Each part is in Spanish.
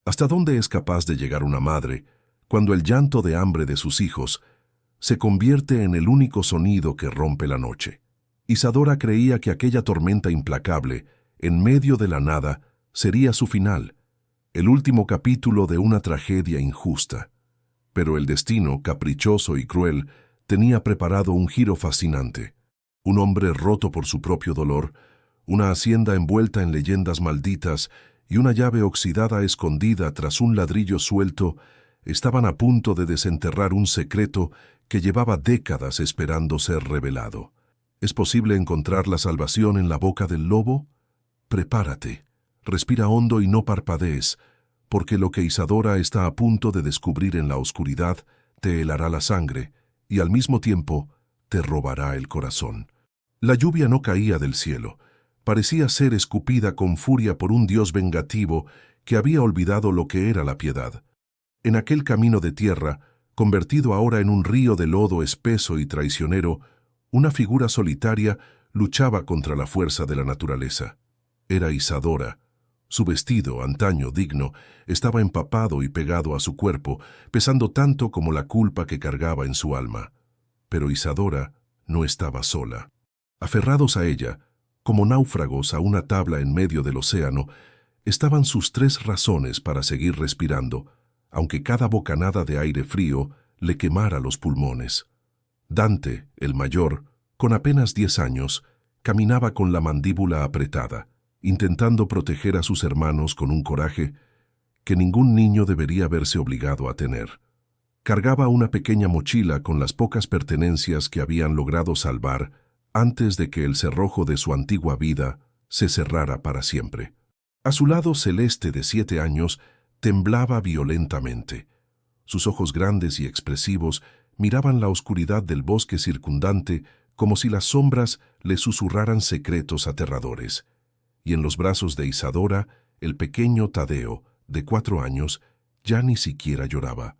¿Hasta dónde es capaz de llegar una madre cuando el llanto de hambre de sus hijos se convierte en el único sonido que rompe la noche? Isadora creía que aquella tormenta implacable, en medio de la nada, sería su final, el último capítulo de una tragedia injusta. Pero el destino, caprichoso y cruel, tenía preparado un giro fascinante. Un hombre roto por su propio dolor, una hacienda envuelta en leyendas malditas y una llave oxidada escondida tras un ladrillo suelto estaban a punto de desenterrar un secreto que llevaba décadas esperando ser revelado. ¿Es posible encontrar la salvación en la boca del lobo? Prepárate, respira hondo y no parpadees, porque lo que Isadora está a punto de descubrir en la oscuridad te helará la sangre y al mismo tiempo te robará el corazón. La lluvia no caía del cielo, parecía ser escupida con furia por un Dios vengativo que había olvidado lo que era la piedad. En aquel camino de tierra, convertido ahora en un río de lodo espeso y traicionero, una figura solitaria luchaba contra la fuerza de la naturaleza. Era Isadora. Su vestido, antaño digno, estaba empapado y pegado a su cuerpo, pesando tanto como la culpa que cargaba en su alma. Pero Isadora no estaba sola. Aferrados a ella, como náufragos a una tabla en medio del océano, estaban sus 3 razones para seguir respirando, aunque cada bocanada de aire frío le quemara los pulmones. Dante, el mayor, con apenas 10 años, caminaba con la mandíbula apretada, intentando proteger a sus hermanos con un coraje que ningún niño debería verse obligado a tener. Cargaba una pequeña mochila con las pocas pertenencias que habían logrado salvar antes de que el cerrojo de su antigua vida se cerrara para siempre. A su lado, Celeste, de 7 años, temblaba violentamente. Sus ojos grandes y expresivos miraban la oscuridad del bosque circundante como si las sombras le susurraran secretos aterradores. Y en los brazos de Isadora, el pequeño Tadeo, de 4 años, ya ni siquiera lloraba.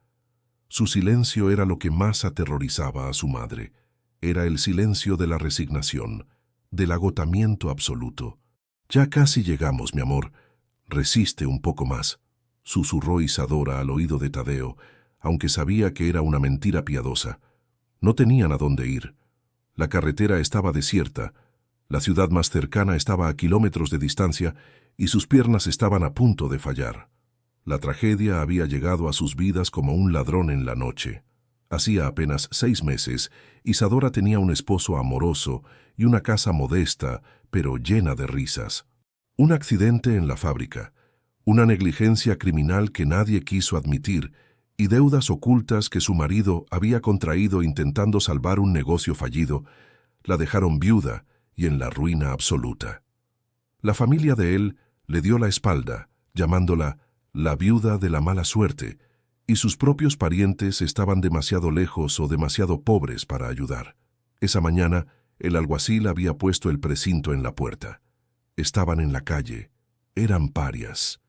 Su silencio era lo que más aterrorizaba a su madre. Era el silencio de la resignación, del agotamiento absoluto. «Ya casi llegamos, mi amor. Resiste un poco más», susurró Isadora al oído de Tadeo, aunque sabía que era una mentira piadosa. No tenían a dónde ir. La carretera estaba desierta, la ciudad más cercana estaba a kilómetros de distancia y sus piernas estaban a punto de fallar. La tragedia había llegado a sus vidas como un ladrón en la noche. Hacía apenas 6 meses, Isadora tenía un esposo amoroso y una casa modesta, pero llena de risas. Un accidente en la fábrica, una negligencia criminal que nadie quiso admitir y deudas ocultas que su marido había contraído intentando salvar un negocio fallido, la dejaron viuda y en la ruina absoluta. La familia de él le dio la espalda, llamándola la viuda de la mala suerte, y sus propios parientes estaban demasiado lejos o demasiado pobres para ayudar. Esa mañana, el alguacil había puesto el precinto en la puerta. Estaban en la calle. Eran parias.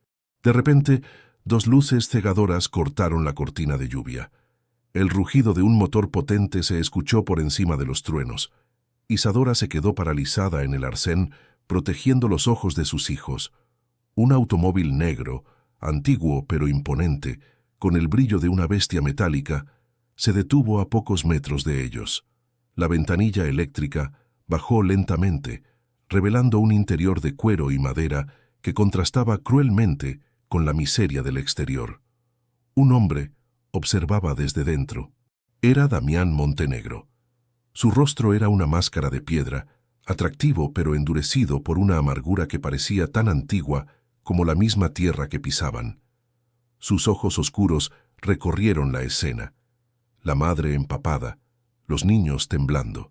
De repente, 2 luces cegadoras cortaron la cortina de lluvia. El rugido de un motor potente se escuchó por encima de los truenos. Isadora se quedó paralizada en el arcén, protegiendo los ojos de sus hijos. Un automóvil negro, antiguo pero imponente, con el brillo de una bestia metálica, se detuvo a pocos metros de ellos. La ventanilla eléctrica bajó lentamente, revelando un interior de cuero y madera que contrastaba cruelmente con la miseria del exterior. Un hombre observaba desde dentro. Era Damián Montenegro. Su rostro era una máscara de piedra, atractivo pero endurecido por una amargura que parecía tan antigua como la misma tierra que pisaban. Sus ojos oscuros recorrieron la escena. La madre empapada, los niños temblando.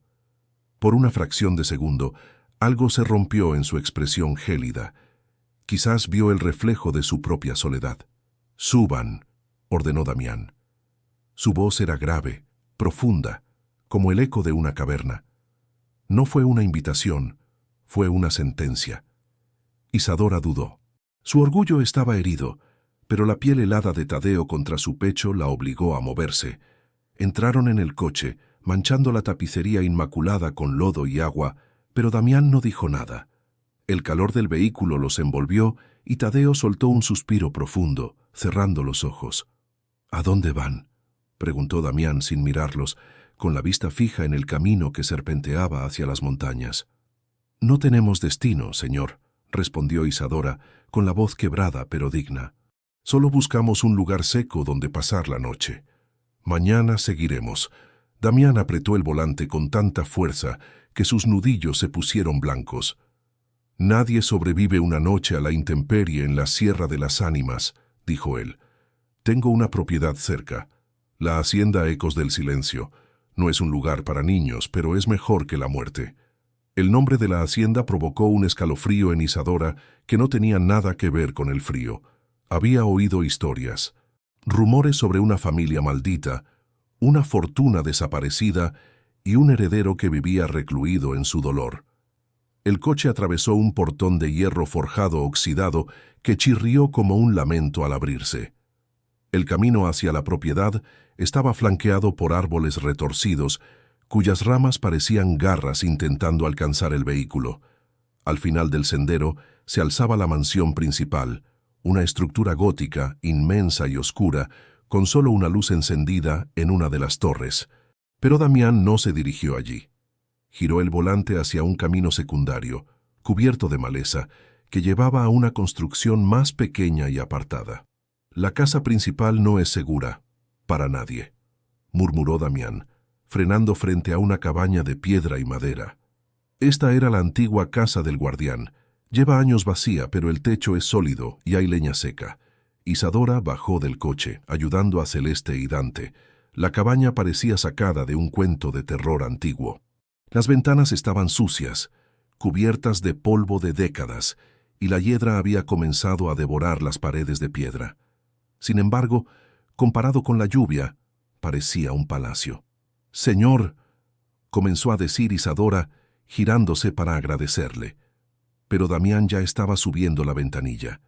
Por una fracción de segundo, algo se rompió en su expresión gélida. Quizás vio el reflejo de su propia soledad. «Suban», ordenó Damián. Su voz era grave, profunda, como el eco de una caverna. No fue una invitación, fue una sentencia. Isadora dudó. Su orgullo estaba herido, pero la piel helada de Tadeo contra su pecho la obligó a moverse. Entraron en el coche, manchando la tapicería inmaculada con lodo y agua, pero Damián no dijo nada. El calor del vehículo los envolvió y Tadeo soltó un suspiro profundo, cerrando los ojos. —¿A dónde van? —preguntó Damián sin mirarlos, con la vista fija en el camino que serpenteaba hacia las montañas. —No tenemos destino, señor —respondió Isadora, con la voz quebrada pero digna. —Solo buscamos un lugar seco donde pasar la noche. Mañana seguiremos. Damián apretó el volante con tanta fuerza que sus nudillos se pusieron blancos. —Nadie sobrevive una noche a la intemperie en la Sierra de las Ánimas —dijo él—. Tengo una propiedad cerca, la hacienda Ecos del Silencio. No es un lugar para niños, pero es mejor que la muerte. El nombre de la hacienda provocó un escalofrío en Isadora que no tenía nada que ver con el frío. Había oído historias, rumores sobre una familia maldita, una fortuna desaparecida y un heredero que vivía recluido en su dolor. El coche atravesó un portón de hierro forjado oxidado que chirrió como un lamento al abrirse. El camino hacia la propiedad estaba flanqueado por árboles retorcidos, cuyas ramas parecían garras intentando alcanzar el vehículo. Al final del sendero se alzaba la mansión principal, una estructura gótica, inmensa y oscura, con solo una luz encendida en una de las torres. Pero Damián no se dirigió allí. Giró el volante hacia un camino secundario, cubierto de maleza, que llevaba a una construcción más pequeña y apartada. «La casa principal no es segura, para nadie», murmuró Damián, frenando frente a una cabaña de piedra y madera. Esta era la antigua casa del guardián. Lleva años vacía, pero el techo es sólido y hay leña seca. Isadora bajó del coche, ayudando a Celeste y Dante. La cabaña parecía sacada de un cuento de terror antiguo. Las ventanas estaban sucias, cubiertas de polvo de décadas, y la hiedra había comenzado a devorar las paredes de piedra. Sin embargo, comparado con la lluvia, parecía un palacio. «Señor», comenzó a decir Isadora, girándose para agradecerle. Pero Damián ya estaba subiendo la ventanilla.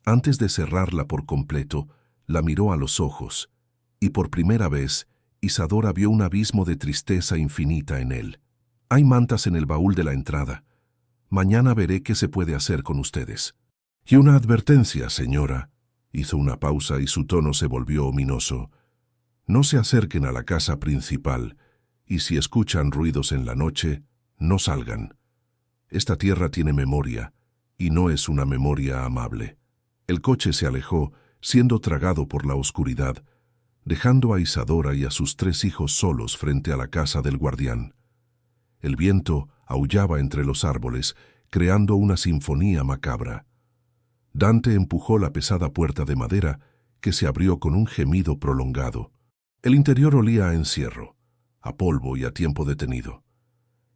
Antes de cerrarla por completo, la miró a los ojos, y por primera vez, Isadora vio un abismo de tristeza infinita en él. «Hay mantas en el baúl de la entrada. Mañana veré qué se puede hacer con ustedes». «Y una advertencia, señora». Hizo una pausa y su tono se volvió ominoso. «No se acerquen a la casa principal, y si escuchan ruidos en la noche, no salgan. Esta tierra tiene memoria, y no es una memoria amable». El coche se alejó, siendo tragado por la oscuridad, dejando a Isadora y a sus 3 hijos solos frente a la casa del guardián. El viento aullaba entre los árboles, creando una sinfonía macabra. Dante empujó la pesada puerta de madera, que se abrió con un gemido prolongado. El interior olía a encierro, a polvo y a tiempo detenido.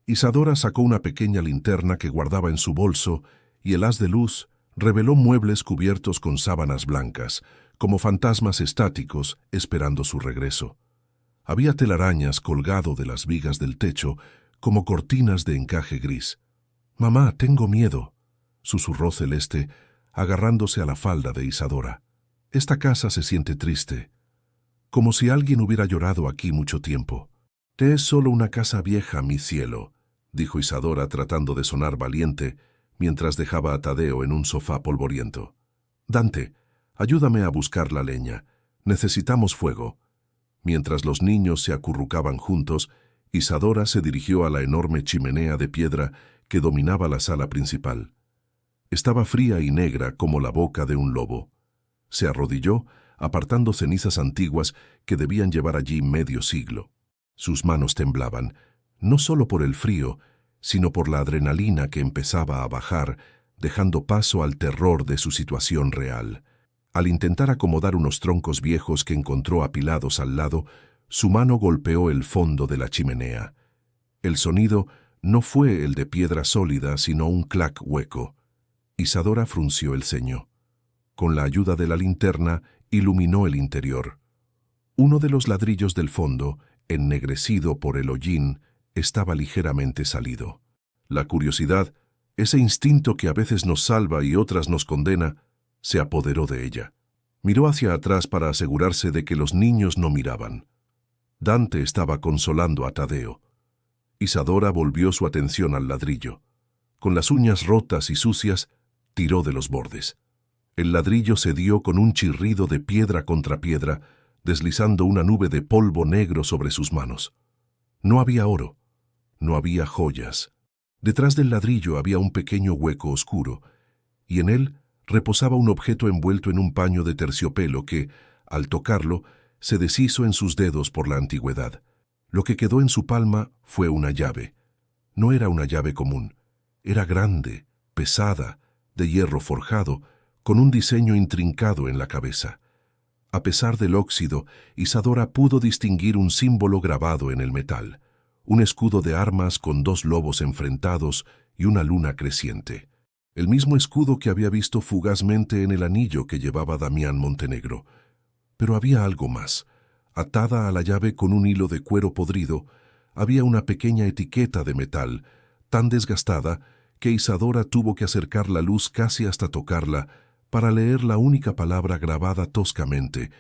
Isadora sacó una pequeña linterna que guardaba en su bolso y el haz de luz reveló muebles cubiertos con sábanas blancas, como fantasmas estáticos esperando su regreso. Había telarañas colgado de las vigas del techo, como cortinas de encaje gris. «Mamá, tengo miedo», susurró Celeste, agarrándose a la falda de Isadora. «Esta casa se siente triste, como si alguien hubiera llorado aquí mucho tiempo». «Te es solo una casa vieja, mi cielo», dijo Isadora tratando de sonar valiente, mientras dejaba a Tadeo en un sofá polvoriento. «Dante, ayúdame a buscar la leña. Necesitamos fuego». Mientras los niños se acurrucaban juntos, Isadora se dirigió a la enorme chimenea de piedra que dominaba la sala principal. Estaba fría y negra como la boca de un lobo. Se arrodilló, apartando cenizas antiguas que debían llevar allí medio siglo. Sus manos temblaban, no solo por el frío, sino por la adrenalina que empezaba a bajar, dejando paso al terror de su situación real. Al intentar acomodar unos troncos viejos que encontró apilados al lado, su mano golpeó el fondo de la chimenea. El sonido no fue el de piedra sólida, sino un clac hueco. Isadora frunció el ceño. Con la ayuda de la linterna, iluminó el interior. Uno de los ladrillos del fondo, ennegrecido por el hollín, estaba ligeramente salido. La curiosidad, ese instinto que a veces nos salva y otras nos condena, se apoderó de ella. Miró hacia atrás para asegurarse de que los niños no miraban. Dante estaba consolando a Tadeo. Isadora volvió su atención al ladrillo. Con las uñas rotas y sucias, tiró de los bordes. El ladrillo cedió con un chirrido de piedra contra piedra, deslizando una nube de polvo negro sobre sus manos. No había oro, no había joyas. Detrás del ladrillo había un pequeño hueco oscuro, y en él reposaba un objeto envuelto en un paño de terciopelo que, al tocarlo, se deshizo en sus dedos por la antigüedad. Lo que quedó en su palma fue una llave. No era una llave común, era grande, pesada, de hierro forjado, con un diseño intrincado en la cabeza. A pesar del óxido, Isadora pudo distinguir un símbolo grabado en el metal, un escudo de armas con dos lobos enfrentados y una luna creciente. El mismo escudo que había visto fugazmente en el anillo que llevaba Damián Montenegro. Pero había algo más. Atada a la llave con un hilo de cuero podrido, había una pequeña etiqueta de metal, tan desgastada que Isadora tuvo que acercar la luz casi hasta tocarla para leer la única palabra grabada toscamente,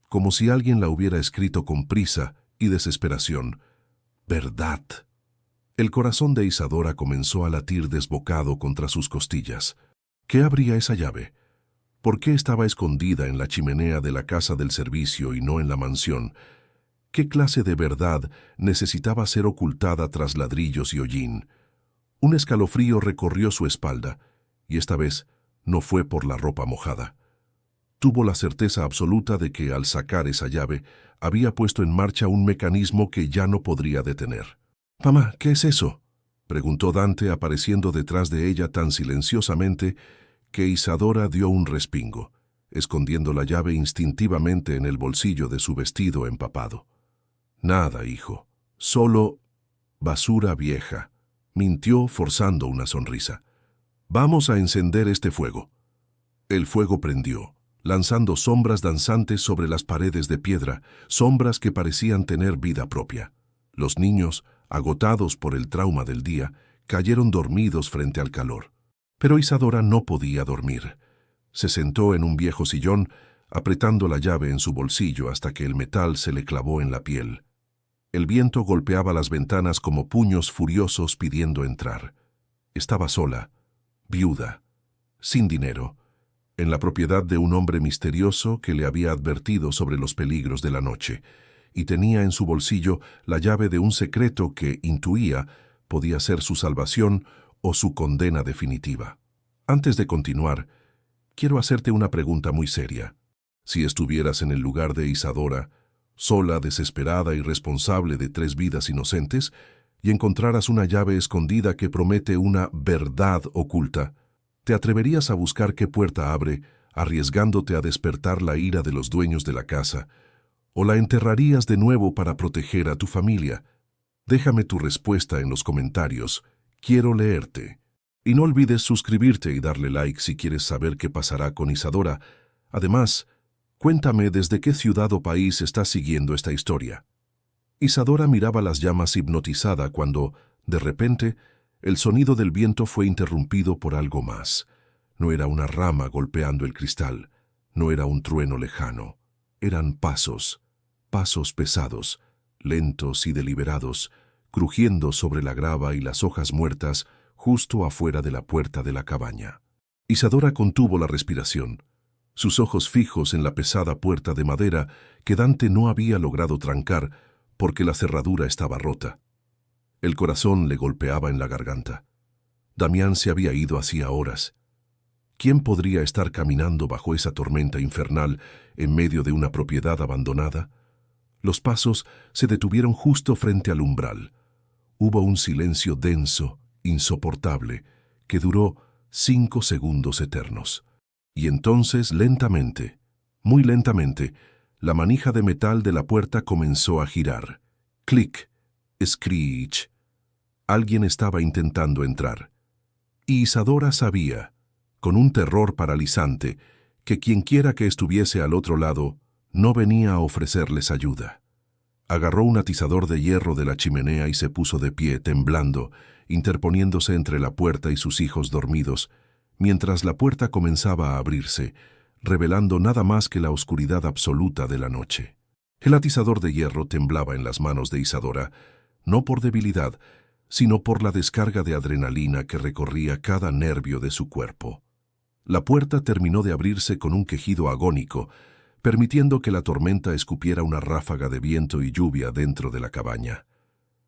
como si alguien la hubiera escrito con prisa y desesperación. «Verdad». El corazón de Isadora comenzó a latir desbocado contra sus costillas. ¿Qué abría esa llave? ¿Por qué estaba escondida en la chimenea de la casa del servicio y no en la mansión? ¿Qué clase de verdad necesitaba ser ocultada tras ladrillos y hollín? Un escalofrío recorrió su espalda, y esta vez no fue por la ropa mojada. Tuvo la certeza absoluta de que, al sacar esa llave, había puesto en marcha un mecanismo que ya no podría detener. «Mamá, ¿qué es eso?», preguntó Dante, apareciendo detrás de ella tan silenciosamente que Isadora dio un respingo, escondiendo la llave instintivamente en el bolsillo de su vestido empapado. «Nada, hijo. Solo basura vieja», mintió forzando una sonrisa. «Vamos a encender este fuego». El fuego prendió, lanzando sombras danzantes sobre las paredes de piedra, sombras que parecían tener vida propia. Los niños, agotados por el trauma del día, cayeron dormidos frente al calor. Pero Isadora no podía dormir. Se sentó en un viejo sillón, apretando la llave en su bolsillo hasta que el metal se le clavó en la piel. El viento golpeaba las ventanas como puños furiosos pidiendo entrar. Estaba sola, viuda, sin dinero, en la propiedad de un hombre misterioso que le había advertido sobre los peligros de la noche, y tenía en su bolsillo la llave de un secreto que, intuía, podía ser su salvación o su condena definitiva. Antes de continuar, quiero hacerte una pregunta muy seria. Si estuvieras en el lugar de Isadora, sola, desesperada y responsable de 3 vidas inocentes, y encontraras una llave escondida que promete una verdad oculta, ¿te atreverías a buscar qué puerta abre, arriesgándote a despertar la ira de los dueños de la casa, o la enterrarías de nuevo para proteger a tu familia? Déjame tu respuesta en los comentarios. Quiero leerte. Y no olvides suscribirte y darle like si quieres saber qué pasará con Isadora. Además, cuéntame desde qué ciudad o país estás siguiendo esta historia. Isadora miraba las llamas hipnotizada cuando, de repente, el sonido del viento fue interrumpido por algo más. No era una rama golpeando el cristal, no era un trueno lejano. Eran pasos, pasos pesados, lentos y deliberados, crujiendo sobre la grava y las hojas muertas justo afuera de la puerta de la cabaña. Isadora contuvo la respiración, sus ojos fijos en la pesada puerta de madera que Dante no había logrado trancar porque la cerradura estaba rota. El corazón le golpeaba en la garganta. Damián se había ido hacía horas. ¿Quién podría estar caminando bajo esa tormenta infernal en medio de una propiedad abandonada? Los pasos se detuvieron justo frente al umbral. Hubo un silencio denso, insoportable, que duró 5 segundos eternos. Y entonces, lentamente, muy lentamente, la manija de metal de la puerta comenzó a girar. Clic, screech. Alguien estaba intentando entrar. Y Isadora sabía, con un terror paralizante, que quienquiera que estuviese al otro lado no venía a ofrecerles ayuda. Agarró un atizador de hierro de la chimenea y se puso de pie, temblando, interponiéndose entre la puerta y sus hijos dormidos, mientras la puerta comenzaba a abrirse, revelando nada más que la oscuridad absoluta de la noche. El atizador de hierro temblaba en las manos de Isadora, no por debilidad, sino por la descarga de adrenalina que recorría cada nervio de su cuerpo. La puerta terminó de abrirse con un quejido agónico, permitiendo que la tormenta escupiera una ráfaga de viento y lluvia dentro de la cabaña.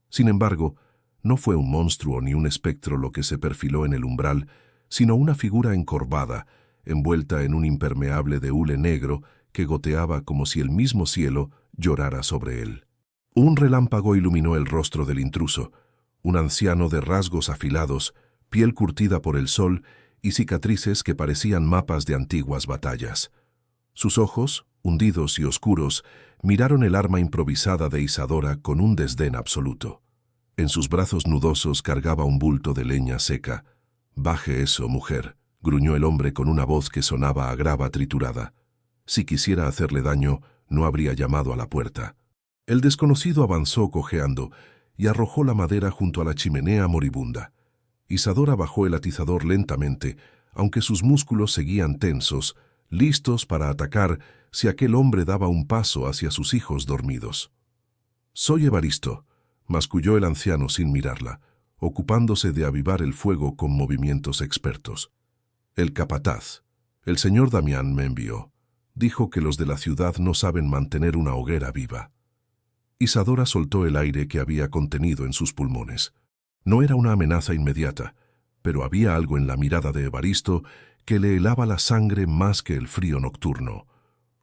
Sin embargo, no fue un monstruo ni un espectro lo que se perfiló en el umbral, sino una figura encorvada, envuelta en un impermeable de hule negro que goteaba como si el mismo cielo llorara sobre él. Un relámpago iluminó el rostro del intruso, un anciano de rasgos afilados, piel curtida por el sol y cicatrices que parecían mapas de antiguas batallas. Sus ojos, hundidos y oscuros, miraron el arma improvisada de Isadora con un desdén absoluto. En sus brazos nudosos cargaba un bulto de leña seca. «Baje eso, mujer», gruñó el hombre con una voz que sonaba a grava triturada. Si quisiera hacerle daño, no habría llamado a la puerta. El desconocido avanzó cojeando y arrojó la madera junto a la chimenea moribunda. Isadora bajó el atizador lentamente, aunque sus músculos seguían tensos, listos para atacar si aquel hombre daba un paso hacia sus hijos dormidos. «Soy Evaristo», masculló el anciano sin mirarla, ocupándose de avivar el fuego con movimientos expertos. «El capataz, el señor Damián me envió. Dijo que los de la ciudad no saben mantener una hoguera viva». Isadora soltó el aire que había contenido en sus pulmones. No era una amenaza inmediata, pero había algo en la mirada de Evaristo que le helaba la sangre más que el frío nocturno.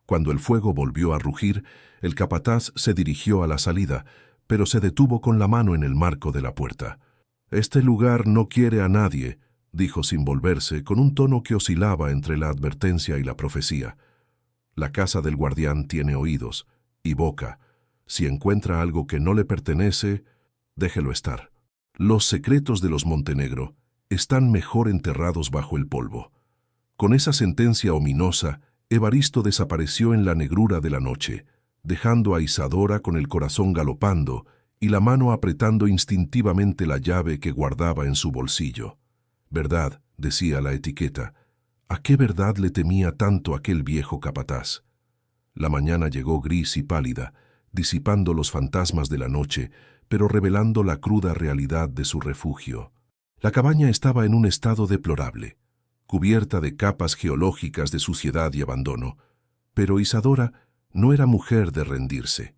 Cuando el fuego volvió a rugir, el capataz se dirigió a la salida, pero se detuvo con la mano en el marco de la puerta. «Este lugar no quiere a nadie», dijo sin volverse, con un tono que oscilaba entre la advertencia y la profecía. «La casa del guardián tiene oídos y boca. Si encuentra algo que no le pertenece, déjelo estar. Los secretos de los Montenegro están mejor enterrados bajo el polvo». Con esa sentencia ominosa, Evaristo desapareció en la negrura de la noche, dejando a Isadora con el corazón galopando y la mano apretando instintivamente la llave que guardaba en su bolsillo. «Verdad», decía la etiqueta. ¿A qué verdad le temía tanto aquel viejo capataz? La mañana llegó gris y pálida, disipando los fantasmas de la noche, pero revelando la cruda realidad de su refugio. La cabaña estaba en un estado deplorable, cubierta de capas geológicas de suciedad y abandono, pero Isadora no era mujer de rendirse.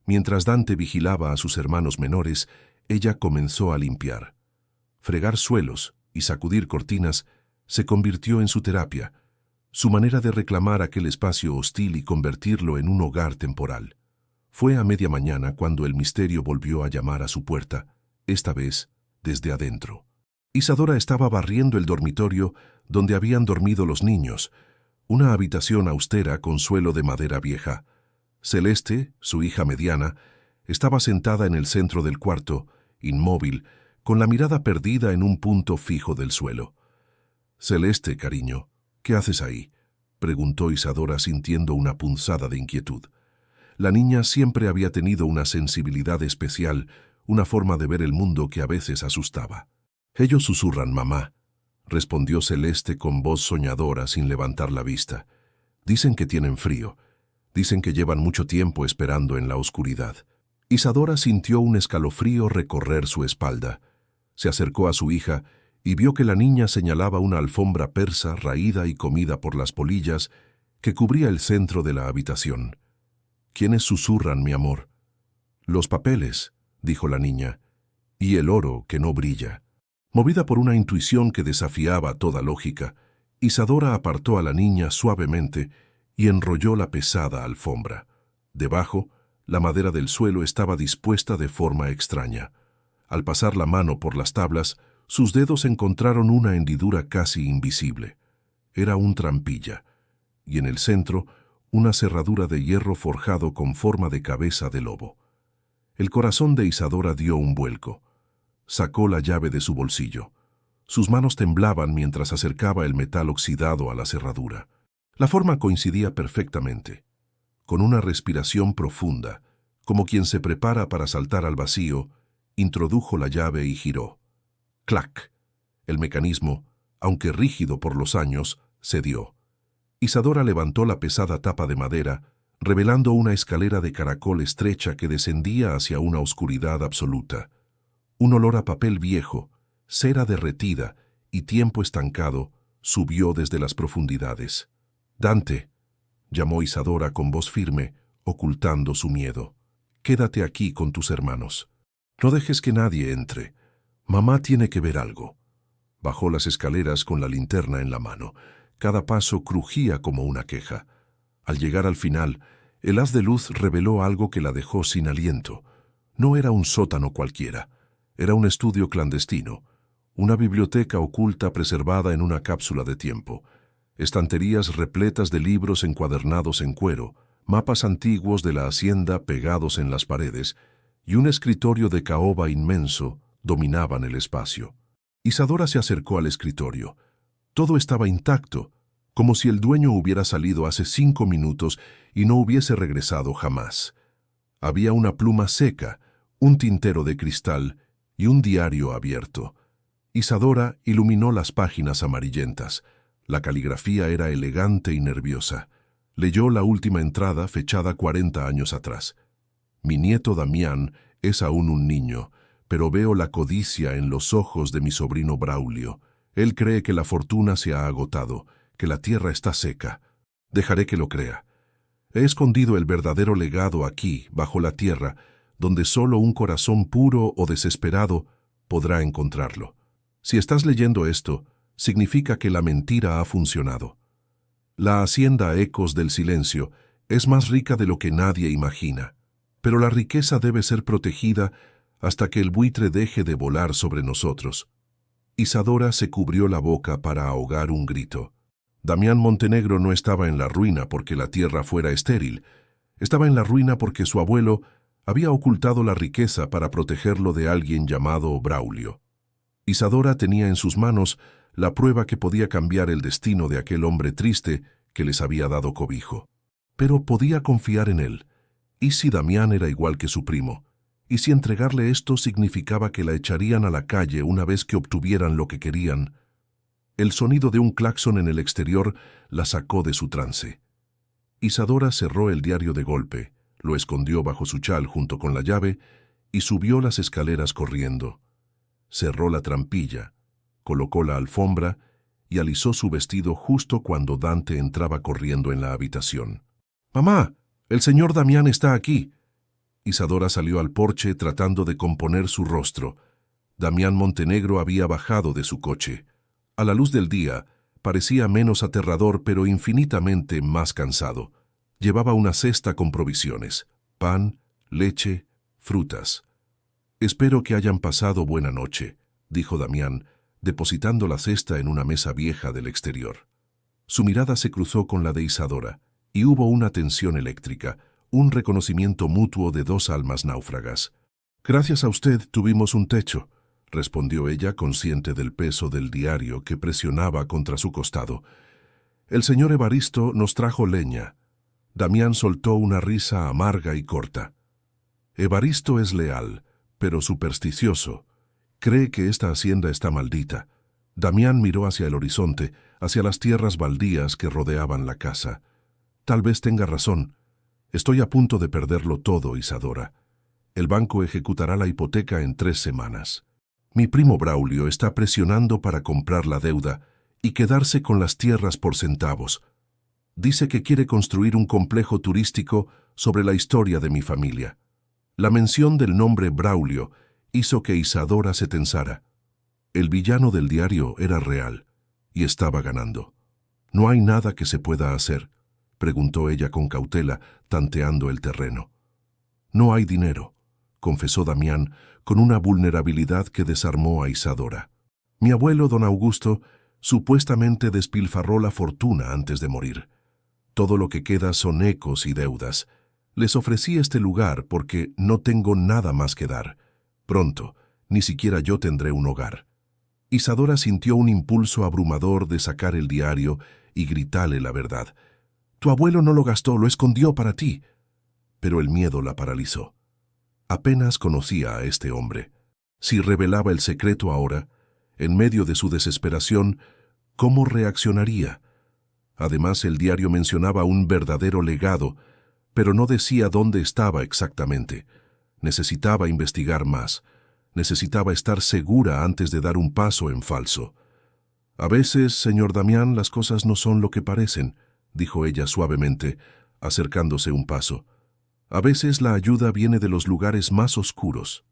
Mientras Dante vigilaba a sus hermanos menores, ella comenzó a limpiar. Fregar suelos y sacudir cortinas se convirtió en su terapia, su manera de reclamar aquel espacio hostil y convertirlo en un hogar temporal. Fue a media mañana cuando el misterio volvió a llamar a su puerta, esta vez desde adentro. Isadora estaba barriendo el dormitorio donde habían dormido los niños, una habitación austera con suelo de madera vieja. Celeste, su hija mediana, estaba sentada en el centro del cuarto, inmóvil, con la mirada perdida en un punto fijo del suelo. «Celeste, cariño, ¿qué haces ahí?», preguntó Isadora sintiendo una punzada de inquietud. La niña siempre había tenido una sensibilidad especial, una forma de ver el mundo que a veces asustaba. «Ellos susurran, mamá», respondió Celeste con voz soñadora sin levantar la vista. «Dicen que tienen frío. Dicen que llevan mucho tiempo esperando en la oscuridad». Isadora sintió un escalofrío recorrer su espalda. Se acercó a su hija y vio que la niña señalaba una alfombra persa raída y comida por las polillas que cubría el centro de la habitación. «¿Quiénes susurran, mi amor?» «Los papeles», dijo la niña, «y el oro que no brilla». Movida por una intuición que desafiaba toda lógica, Isadora apartó a la niña suavemente y enrolló la pesada alfombra. Debajo, la madera del suelo estaba dispuesta de forma extraña. Al pasar la mano por las tablas, sus dedos encontraron una hendidura casi invisible. Era un trampilla, y en el centro, una cerradura de hierro forjado con forma de cabeza de lobo. El corazón de Isadora dio un vuelco. Sacó la llave de su bolsillo. Sus manos temblaban mientras acercaba el metal oxidado a la cerradura. La forma coincidía perfectamente. Con una respiración profunda, como quien se prepara para saltar al vacío, introdujo la llave y giró. ¡Clac! El mecanismo, aunque rígido por los años, cedió. Isadora levantó la pesada tapa de madera, revelando una escalera de caracol estrecha que descendía hacia una oscuridad absoluta. Un olor a papel viejo, cera derretida y tiempo estancado subió desde las profundidades. «Dante», llamó Isadora con voz firme, ocultando su miedo. «Quédate aquí con tus hermanos. No dejes que nadie entre. Mamá tiene que ver algo». Bajó las escaleras con la linterna en la mano. Cada paso crujía como una queja. Al llegar al final, el haz de luz reveló algo que la dejó sin aliento. No era un sótano cualquiera. Era un estudio clandestino. Una biblioteca oculta preservada en una cápsula de tiempo. Estanterías repletas de libros encuadernados en cuero, mapas antiguos de la hacienda pegados en las paredes, y un escritorio de caoba inmenso dominaban el espacio. Isadora se acercó al escritorio. Todo estaba intacto, como si el dueño hubiera salido hace 5 minutos y no hubiese regresado jamás. Había una pluma seca, un tintero de cristal y un diario abierto. Isadora iluminó las páginas amarillentas. La caligrafía era elegante y nerviosa. Leyó la última entrada fechada 40 años atrás. «Mi nieto Damián es aún un niño, pero veo la codicia en los ojos de mi sobrino Braulio. Él cree que la fortuna se ha agotado, que la tierra está seca. Dejaré que lo crea. He escondido el verdadero legado aquí, bajo la tierra, donde solo un corazón puro o desesperado podrá encontrarlo. Si estás leyendo esto, significa que la mentira ha funcionado. La hacienda Ecos del Silencio es más rica de lo que nadie imagina, pero la riqueza debe ser protegida hasta que el buitre deje de volar sobre nosotros». Isadora se cubrió la boca para ahogar un grito. Damián Montenegro no estaba en la ruina porque la tierra fuera estéril. Estaba en la ruina porque su abuelo había ocultado la riqueza para protegerlo de alguien llamado Braulio. Isadora tenía en sus manos la prueba que podía cambiar el destino de aquel hombre triste que les había dado cobijo. Pero podía confiar en él. ¿Y si Damián era igual que su primo? ¿Y si entregarle esto significaba que la echarían a la calle una vez que obtuvieran lo que querían? El sonido de un claxon en el exterior la sacó de su trance. Isadora cerró el diario de golpe, lo escondió bajo su chal junto con la llave y subió las escaleras corriendo. Cerró la trampilla, colocó la alfombra y alisó su vestido justo cuando Dante entraba corriendo en la habitación. «¡Mamá! El señor Damián está aquí». Isadora salió al porche tratando de componer su rostro. Damián Montenegro había bajado de su coche. A la luz del día, parecía menos aterrador pero infinitamente más cansado. Llevaba una cesta con provisiones, pan, leche, frutas. «Espero que hayan pasado buena noche», dijo Damián, depositando la cesta en una mesa vieja del exterior. Su mirada se cruzó con la de Isadora, y hubo una tensión eléctrica, un reconocimiento mutuo de dos almas náufragas. «Gracias a usted tuvimos un techo», respondió ella, consciente del peso del diario que presionaba contra su costado. «El señor Evaristo nos trajo leña». Damián soltó una risa amarga y corta. «Evaristo es leal, pero supersticioso. Cree que esta hacienda está maldita». Damián miró hacia el horizonte, hacia las tierras baldías que rodeaban la casa. «Tal vez tenga razón. Estoy a punto de perderlo todo, Isadora. El banco ejecutará la hipoteca en 3 semanas. Mi primo Braulio está presionando para comprar la deuda y quedarse con las tierras por centavos. Dice que quiere construir un complejo turístico sobre la historia de mi familia». La mención del nombre Braulio hizo que Isadora se tensara. El villano del diario era real y estaba ganando. «¿No hay nada que se pueda hacer?», preguntó ella con cautela, tanteando el terreno. «No hay dinero», confesó Damián con una vulnerabilidad que desarmó a Isadora. «Mi abuelo, don Augusto, supuestamente despilfarró la fortuna antes de morir. Todo lo que queda son ecos y deudas. Les ofrecí este lugar porque no tengo nada más que dar. Pronto, ni siquiera yo tendré un hogar». Isadora sintió un impulso abrumador de sacar el diario y gritarle la verdad. «Tu abuelo no lo gastó, lo escondió para ti». Pero el miedo la paralizó. Apenas conocía a este hombre. Si revelaba el secreto ahora, en medio de su desesperación, ¿cómo reaccionaría? Además, el diario mencionaba un verdadero legado, pero no decía dónde estaba exactamente. Necesitaba investigar más. Necesitaba estar segura antes de dar un paso en falso. A veces, señor Damián, las cosas no son lo que parecen, dijo ella suavemente, acercándose un paso. A veces la ayuda viene de los lugares más oscuros.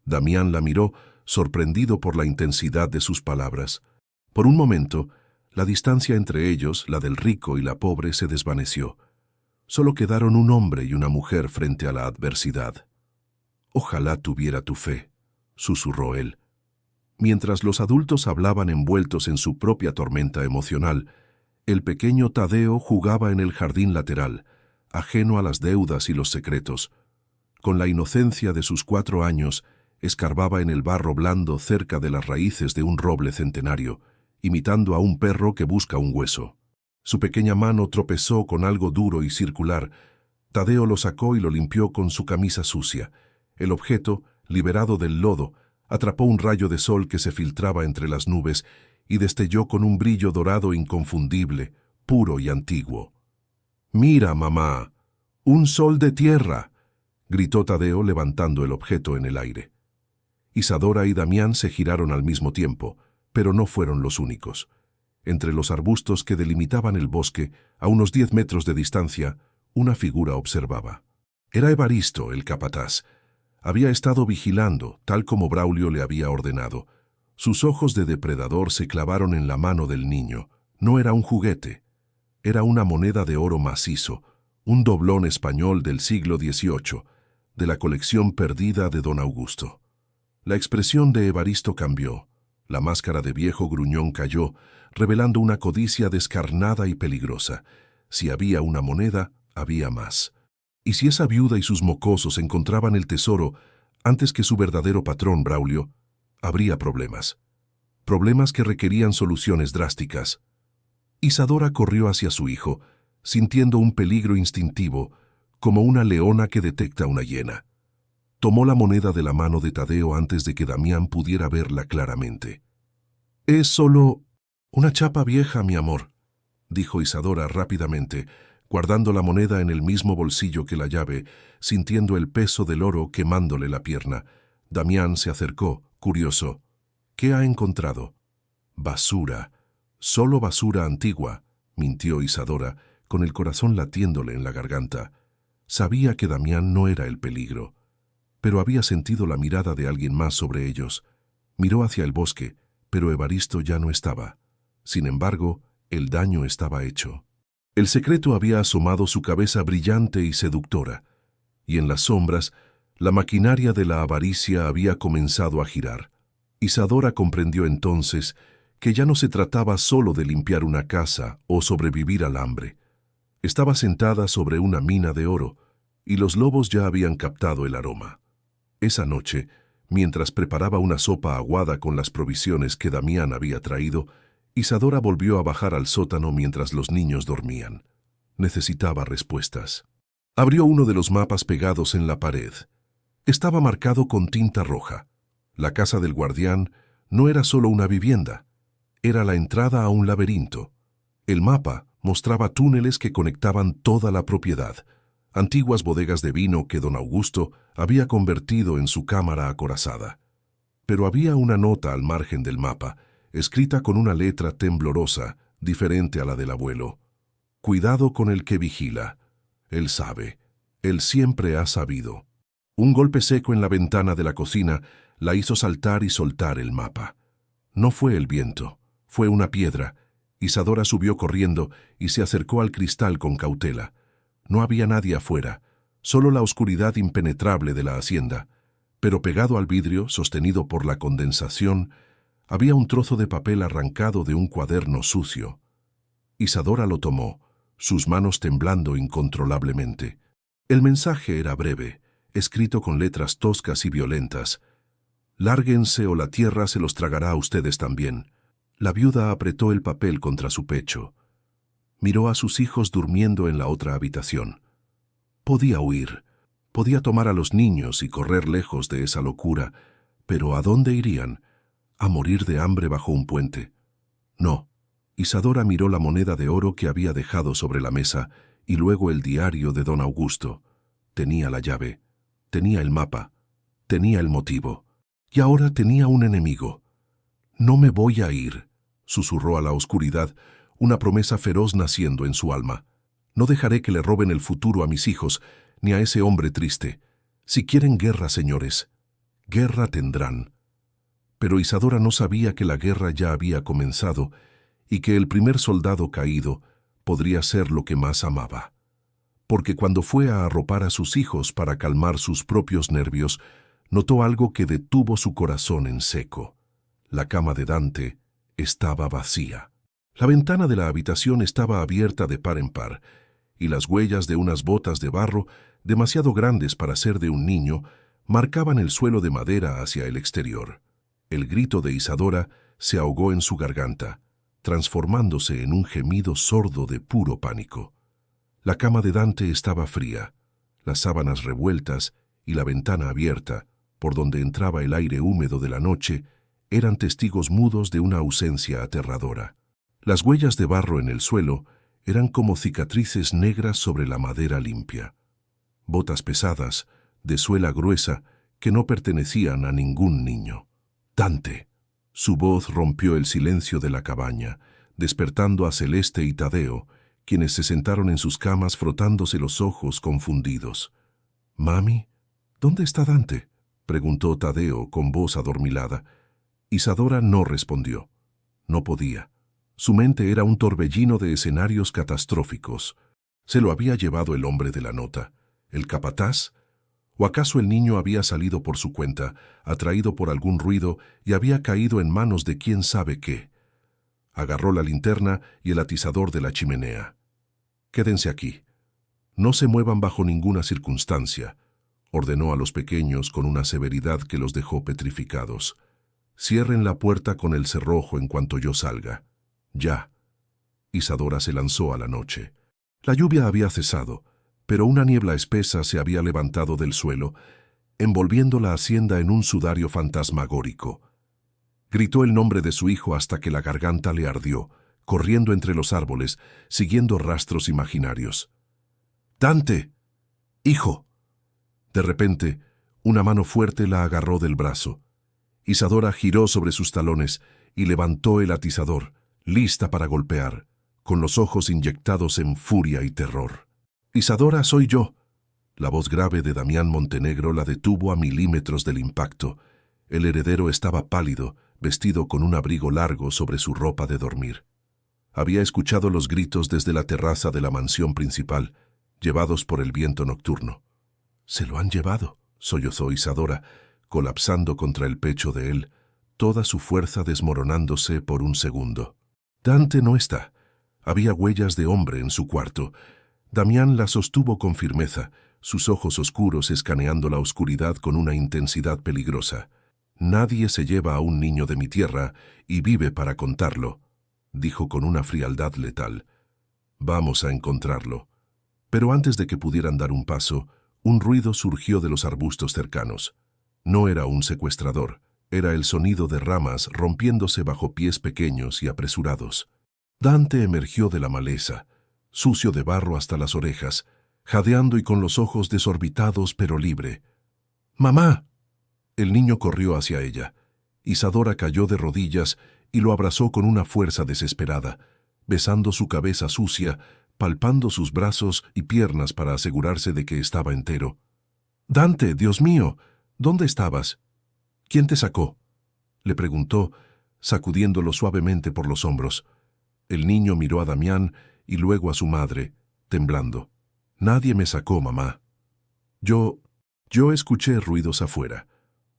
Damián la miró, sorprendido por la intensidad de sus palabras. Por un momento, la distancia entre ellos, la del rico y la pobre, se desvaneció. Solo quedaron un hombre y una mujer frente a la adversidad. «Ojalá tuviera tu fe», susurró él. Mientras los adultos hablaban envueltos en su propia tormenta emocional, el pequeño Tadeo jugaba en el jardín lateral, ajeno a las deudas y los secretos. Con la inocencia de sus 4 años, escarbaba en el barro blando cerca de las raíces de un roble centenario, imitando a un perro que busca un hueso. Su pequeña mano tropezó con algo duro y circular. Tadeo lo sacó y lo limpió con su camisa sucia. El objeto, liberado del lodo, atrapó un rayo de sol que se filtraba entre las nubes y destelló con un brillo dorado inconfundible, puro y antiguo. «Mira, mamá, un sol de tierra», gritó Tadeo levantando el objeto en el aire. Isadora y Damián se giraron al mismo tiempo, pero no fueron los únicos. Entre los arbustos que delimitaban el bosque, a unos 10 metros de distancia, una figura observaba. Era Evaristo, el capataz. Había estado vigilando, tal como Braulio le había ordenado. Sus ojos de depredador se clavaron en la mano del niño. No era un juguete. Era una moneda de oro macizo, un doblón español del siglo XVIII, de la colección perdida de don Augusto. La expresión de Evaristo cambió. La máscara de viejo gruñón cayó, revelando una codicia descarnada y peligrosa. Si había una moneda, había más. Y si esa viuda y sus mocosos encontraban el tesoro antes que su verdadero patrón, Braulio, habría problemas. Problemas que requerían soluciones drásticas. Isadora corrió hacia su hijo, sintiendo un peligro instintivo, como una leona que detecta una hiena. Tomó la moneda de la mano de Tadeo antes de que Damián pudiera verla claramente. «Es solo una chapa vieja, mi amor», dijo Isadora rápidamente, guardando la moneda en el mismo bolsillo que la llave, sintiendo el peso del oro quemándole la pierna. Damián se acercó, curioso. «¿Qué ha encontrado?» «Basura. Solo basura antigua», mintió Isadora, con el corazón latiéndole en la garganta. Sabía que Damián no era el peligro, pero había sentido la mirada de alguien más sobre ellos. Miró hacia el bosque, pero Evaristo ya no estaba. Sin embargo, el daño estaba hecho. El secreto había asomado su cabeza brillante y seductora, y en las sombras, la maquinaria de la avaricia había comenzado a girar. Isadora comprendió entonces que ya no se trataba solo de limpiar una casa o sobrevivir al hambre. Estaba sentada sobre una mina de oro, y los lobos ya habían captado el aroma. Esa noche, mientras preparaba una sopa aguada con las provisiones que Damián había traído, Isadora volvió a bajar al sótano mientras los niños dormían. Necesitaba respuestas. Abrió uno de los mapas pegados en la pared. Estaba marcado con tinta roja. La casa del guardián no era solo una vivienda, era la entrada a un laberinto. El mapa mostraba túneles que conectaban toda la propiedad, antiguas bodegas de vino que don Augusto había convertido en su cámara acorazada. Pero había una nota al margen del mapa, escrita con una letra temblorosa, diferente a la del abuelo. «Cuidado con el que vigila. Él sabe. Él siempre ha sabido». Un golpe seco en la ventana de la cocina la hizo saltar y soltar el mapa. No fue el viento, fue una piedra. Isadora subió corriendo y se acercó al cristal con cautela. No había nadie afuera, solo la oscuridad impenetrable de la hacienda. Pero pegado al vidrio, sostenido por la condensación, había un trozo de papel arrancado de un cuaderno sucio. Isadora lo tomó, sus manos temblando incontrolablemente. El mensaje era breve, escrito con letras toscas y violentas. «Lárguense o la tierra se los tragará a ustedes también». La viuda apretó el papel contra su pecho. Miró a sus hijos durmiendo en la otra habitación. Podía huir, podía tomar a los niños y correr lejos de esa locura, pero ¿a dónde irían? ¿A morir de hambre bajo un puente? No. Isadora miró la moneda de oro que había dejado sobre la mesa y luego el diario de don Augusto. Tenía la llave, tenía el mapa, tenía el motivo, y ahora tenía un enemigo. «No me voy a ir», susurró a la oscuridad, una promesa feroz naciendo en su alma. No dejaré que le roben el futuro a mis hijos, ni a ese hombre triste. Si quieren guerra, señores, guerra tendrán. Pero Isadora no sabía que la guerra ya había comenzado y que el primer soldado caído podría ser lo que más amaba. Porque cuando fue a arropar a sus hijos para calmar sus propios nervios, notó algo que detuvo su corazón en seco. La cama de Dante estaba vacía. La ventana de la habitación estaba abierta de par en par, y las huellas de unas botas de barro, demasiado grandes para ser de un niño, marcaban el suelo de madera hacia el exterior. El grito de Isadora se ahogó en su garganta, transformándose en un gemido sordo de puro pánico. La cama de Dante estaba fría, las sábanas revueltas y la ventana abierta, por donde entraba el aire húmedo de la noche, eran testigos mudos de una ausencia aterradora. Las huellas de barro en el suelo eran como cicatrices negras sobre la madera limpia. Botas pesadas, de suela gruesa, que no pertenecían a ningún niño. ¡Dante! Su voz rompió el silencio de la cabaña, despertando a Celeste y Tadeo, quienes se sentaron en sus camas frotándose los ojos confundidos. «Mami, ¿dónde está Dante?», preguntó Tadeo con voz adormilada. Isadora no respondió. No podía. Su mente era un torbellino de escenarios catastróficos. ¿Se lo había llevado el hombre de la nota, el capataz? ¿O acaso el niño había salido por su cuenta, atraído por algún ruido, y había caído en manos de quién sabe qué? Agarró la linterna y el atizador de la chimenea. «Quédense aquí. No se muevan bajo ninguna circunstancia», ordenó a los pequeños con una severidad que los dejó petrificados. «Cierren la puerta con el cerrojo en cuanto yo salga. Ya». Isadora se lanzó a la noche. La lluvia había cesado, pero una niebla espesa se había levantado del suelo, envolviendo la hacienda en un sudario fantasmagórico. Gritó el nombre de su hijo hasta que la garganta le ardió, corriendo entre los árboles, siguiendo rastros imaginarios. «¡Dante! ¡Hijo!». De repente, una mano fuerte la agarró del brazo. Isadora giró sobre sus talones y levantó el atizador, lista para golpear, con los ojos inyectados en furia y terror. «Isadora, soy yo». La voz grave de Damián Montenegro la detuvo a milímetros del impacto. El heredero estaba pálido, vestido con un abrigo largo sobre su ropa de dormir. Había escuchado los gritos desde la terraza de la mansión principal, llevados por el viento nocturno. «Se lo han llevado», sollozó Isadora, colapsando contra el pecho de él, toda su fuerza desmoronándose por un segundo. «Dante no está». Había huellas de hombre en su cuarto. Damián la sostuvo con firmeza, sus ojos oscuros escaneando la oscuridad con una intensidad peligrosa. «Nadie se lleva a un niño de mi tierra y vive para contarlo», dijo con una frialdad letal. «Vamos a encontrarlo». Pero antes de que pudieran dar un paso, un ruido surgió de los arbustos cercanos. No era un secuestrador, era el sonido de ramas rompiéndose bajo pies pequeños y apresurados. Dante emergió de la maleza, sucio de barro hasta las orejas, jadeando y con los ojos desorbitados pero libre. «¡Mamá!». El niño corrió hacia ella. Isadora cayó de rodillas y lo abrazó con una fuerza desesperada, besando su cabeza sucia, palpando sus brazos y piernas para asegurarse de que estaba entero. «Dante, Dios mío, ¿dónde estabas? ¿Quién te sacó?», le preguntó, sacudiéndolo suavemente por los hombros. El niño miró a Damián y luego a su madre, temblando. «Nadie me sacó, mamá. Yo escuché ruidos afuera.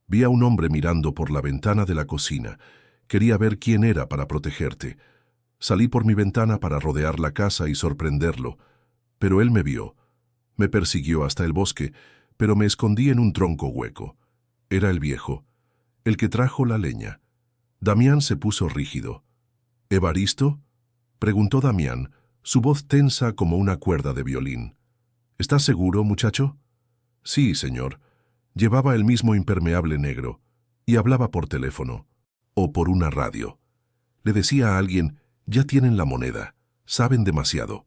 Vi a un hombre mirando por la ventana de la cocina. Quería ver quién era para protegerte. Salí por mi ventana para rodear la casa y sorprenderlo, pero él me vio. Me persiguió hasta el bosque, pero me escondí en un tronco hueco. Era el viejo, el que trajo la leña». Damián se puso rígido. «¿Evaristo?», preguntó Damián, su voz tensa como una cuerda de violín. «¿Estás seguro, muchacho?». «Sí, señor». Llevaba el mismo impermeable negro y hablaba por teléfono o por una radio. Le decía a alguien: «Ya tienen la moneda, saben demasiado».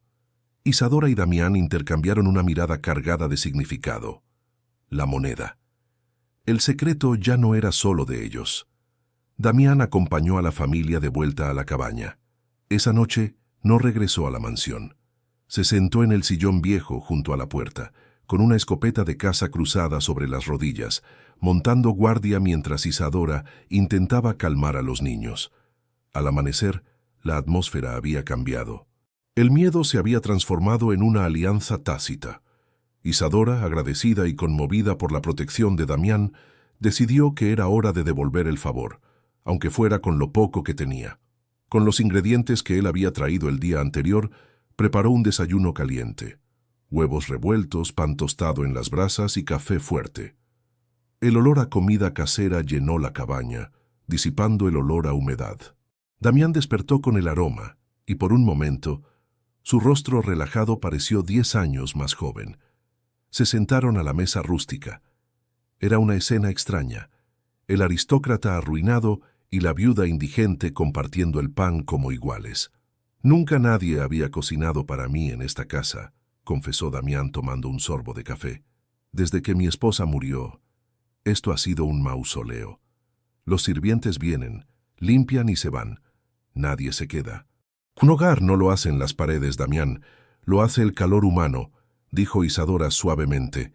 Isadora y Damián intercambiaron una mirada cargada de significado. La moneda. El secreto ya no era solo de ellos. Damián acompañó a la familia de vuelta a la cabaña. Esa noche no regresó a la mansión. Se sentó en el sillón viejo junto a la puerta, con una escopeta de caza cruzada sobre las rodillas, montando guardia mientras Isadora intentaba calmar a los niños. Al amanecer, la atmósfera había cambiado. El miedo se había transformado en una alianza tácita. Isadora, agradecida y conmovida por la protección de Damián, decidió que era hora de devolver el favor, aunque fuera con lo poco que tenía. Con los ingredientes que él había traído el día anterior, preparó un desayuno caliente: huevos revueltos, pan tostado en las brasas y café fuerte. El olor a comida casera llenó la cabaña, disipando el olor a humedad. Damián despertó con el aroma, y por un momento, su rostro relajado pareció 10 años más joven. Se sentaron a la mesa rústica. Era una escena extraña: el aristócrata arruinado y la viuda indigente compartiendo el pan como iguales. «Nunca nadie había cocinado para mí en esta casa», confesó Damián tomando un sorbo de café. «Desde que mi esposa murió, esto ha sido un mausoleo. Los sirvientes vienen, limpian y se van. Nadie se queda». «Un hogar no lo hacen las paredes, Damián, lo hace el calor humano», dijo Isadora suavemente.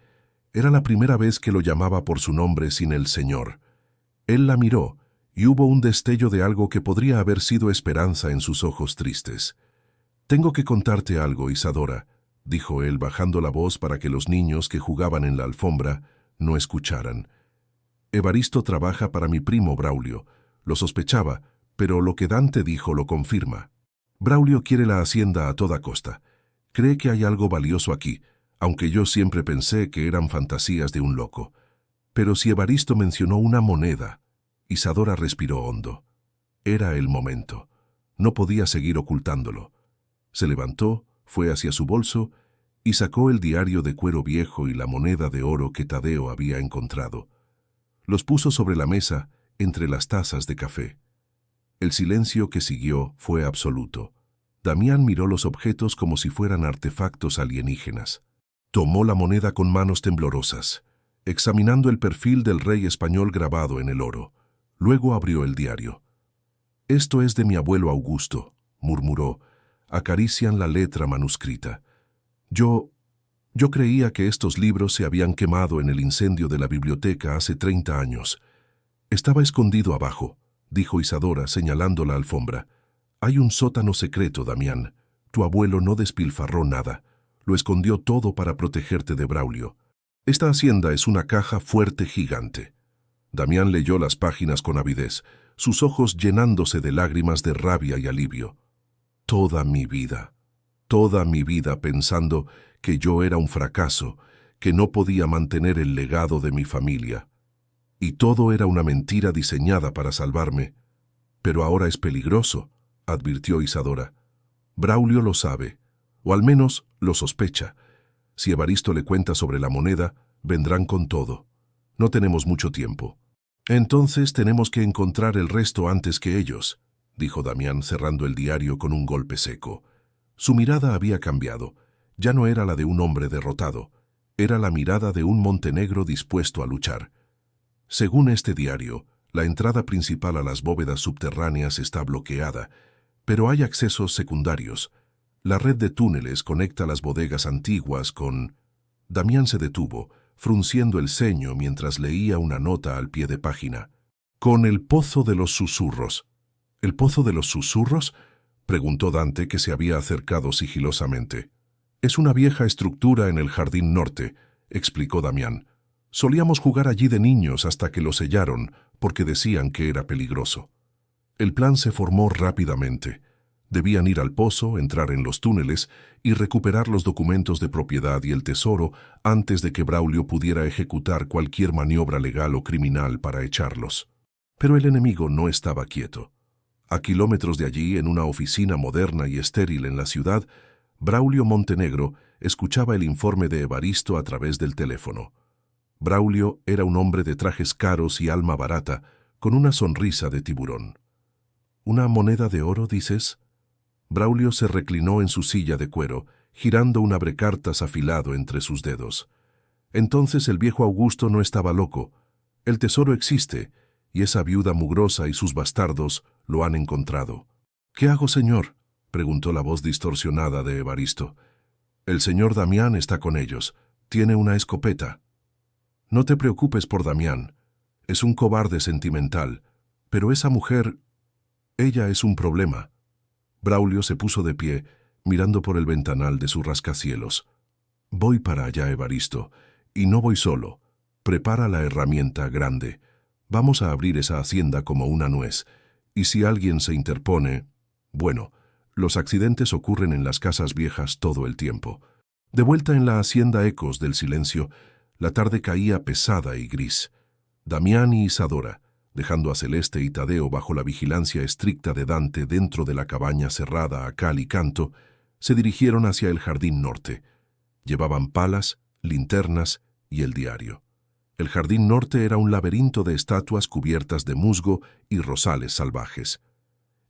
Era la primera vez que lo llamaba por su nombre sin el señor. Él la miró, y hubo un destello de algo que podría haber sido esperanza en sus ojos tristes. «Tengo que contarte algo, Isadora», dijo él bajando la voz para que los niños que jugaban en la alfombra no escucharan. «Evaristo trabaja para mi primo Braulio. Lo sospechaba, pero lo que Dante dijo lo confirma. Braulio quiere la hacienda a toda costa. Cree que hay algo valioso aquí, aunque yo siempre pensé que eran fantasías de un loco. Pero si Evaristo mencionó una moneda». Isadora respiró hondo. Era el momento. No podía seguir ocultándolo. Se levantó, fue hacia su bolso y sacó el diario de cuero viejo y la moneda de oro que Tadeo había encontrado. Los puso sobre la mesa, entre las tazas de café. El silencio que siguió fue absoluto. Damián miró los objetos como si fueran artefactos alienígenas. Tomó la moneda con manos temblorosas, examinando el perfil del rey español grabado en el oro. Luego abrió el diario. «Esto es de mi abuelo Augusto», murmuró. «Acarician la letra manuscrita. Yo creía que estos libros se habían quemado en el incendio de la biblioteca hace 30 años. Estaba escondido abajo», dijo Isadora señalando la alfombra. «Hay un sótano secreto, Damián. Tu abuelo no despilfarró nada. Lo escondió todo para protegerte de Braulio. Esta hacienda es una caja fuerte gigante». Damián leyó las páginas con avidez, sus ojos llenándose de lágrimas de rabia y alivio. Toda mi vida pensando que yo era un fracaso, que no podía mantener el legado de mi familia. Y todo era una mentira diseñada para salvarme. «Pero ahora es peligroso», advirtió Isadora. «Braulio lo sabe, o al menos lo sospecha. Si Evaristo le cuenta sobre la moneda, vendrán con todo. No tenemos mucho tiempo». «Entonces tenemos que encontrar el resto antes que ellos», dijo Damián cerrando el diario con un golpe seco. Su mirada había cambiado. Ya no era la de un hombre derrotado. Era la mirada de un Montenegro dispuesto a luchar. «Según este diario, la entrada principal a las bóvedas subterráneas está bloqueada, pero hay accesos secundarios. La red de túneles conecta las bodegas antiguas con...» Damián se detuvo, frunciendo el ceño mientras leía una nota al pie de página. «Con el Pozo de los Susurros». «¿El Pozo de los Susurros?», preguntó Dante, que se había acercado sigilosamente. «Es una vieja estructura en el jardín norte», explicó Damián. «Solíamos jugar allí de niños hasta que lo sellaron, porque decían que era peligroso». El plan se formó rápidamente. Debían ir al pozo, entrar en los túneles y recuperar los documentos de propiedad y el tesoro antes de que Braulio pudiera ejecutar cualquier maniobra legal o criminal para echarlos. Pero el enemigo no estaba quieto. A kilómetros de allí, en una oficina moderna y estéril en la ciudad, Braulio Montenegro escuchaba el informe de Evaristo a través del teléfono. Braulio era un hombre de trajes caros y alma barata, con una sonrisa de tiburón. «¿Una moneda de oro, dices?». Braulio se reclinó en su silla de cuero, girando un abrecartas afilado entre sus dedos. Entonces el viejo Augusto no estaba loco. El tesoro existe, y esa viuda mugrosa y sus bastardos lo han encontrado. —¿Qué hago, señor? —preguntó la voz distorsionada de Evaristo. —El señor Damián está con ellos. Tiene una escopeta. No te preocupes por Damián. Es un cobarde sentimental. Pero esa mujer... ella es un problema. Braulio se puso de pie, mirando por el ventanal de su rascacielos. —Voy para allá, Evaristo, y no voy solo. Prepara la herramienta grande. Vamos a abrir esa hacienda como una nuez, y si alguien se interpone... Bueno, los accidentes ocurren en las casas viejas todo el tiempo. De vuelta en la hacienda Ecos del Silencio, la tarde caía pesada y gris. Damián y Isadora, dejando a Celeste y Tadeo bajo la vigilancia estricta de Dante dentro de la cabaña cerrada a cal y canto, se dirigieron hacia el jardín norte. Llevaban palas, linternas y el diario. El jardín norte era un laberinto de estatuas cubiertas de musgo y rosales salvajes.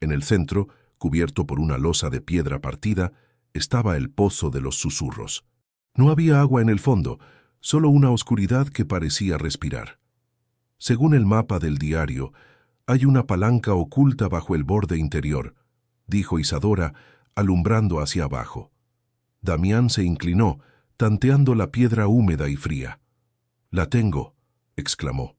En el centro, cubierto por una losa de piedra partida, estaba el pozo de los susurros. No había agua en el fondo, solo una oscuridad que parecía respirar. Según el mapa del diario, hay una palanca oculta bajo el borde interior, dijo Isadora, alumbrando hacia abajo. Damián se inclinó, tanteando la piedra húmeda y fría. —La tengo —exclamó.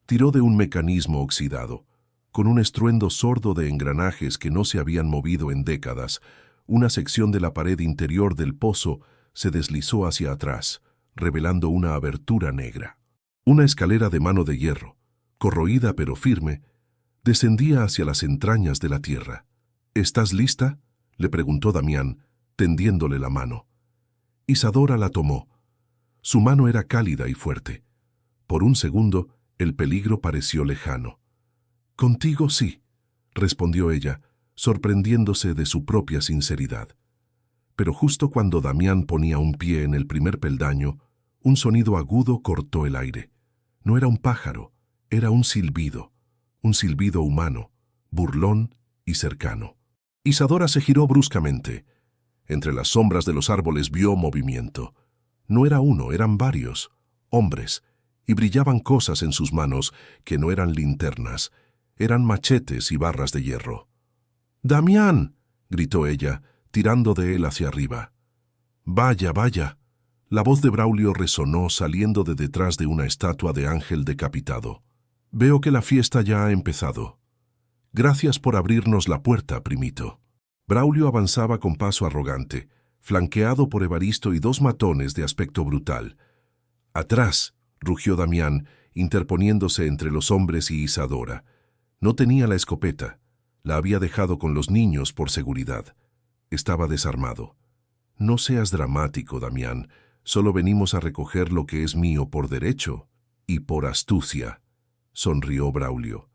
Tiró de un mecanismo oxidado. Con un estruendo sordo de engranajes que no se habían movido en décadas, una sección de la pared interior del pozo se deslizó hacia atrás, revelando una abertura negra. Una escalera de mano de hierro, corroída pero firme, descendía hacia las entrañas de la tierra. —¿Estás lista? —le preguntó Damián, tendiéndole la mano. Isadora la tomó. Su mano era cálida y fuerte. Por un segundo, el peligro pareció lejano. —Contigo sí —respondió ella, sorprendiéndose de su propia sinceridad. Pero justo cuando Damián ponía un pie en el primer peldaño, un sonido agudo cortó el aire. No era un pájaro, era un silbido humano, burlón y cercano. Isadora se giró bruscamente. Entre las sombras de los árboles vio movimiento. No era uno, eran varios, hombres, y brillaban cosas en sus manos que no eran linternas, eran machetes y barras de hierro. —¡Damián! —gritó ella, tirando de él hacia arriba. —Vaya, vaya. La voz de Braulio resonó saliendo de detrás de una estatua de ángel decapitado. —Veo que la fiesta ya ha empezado. Gracias por abrirnos la puerta, primito. Braulio avanzaba con paso arrogante, flanqueado por Evaristo y dos matones de aspecto brutal. —¡Atrás! —rugió Damián, interponiéndose entre los hombres y Isadora. No tenía la escopeta. La había dejado con los niños por seguridad. Estaba desarmado. —No seas dramático, Damián. Solo venimos a recoger lo que es mío por derecho y por astucia —sonrió Braulio—.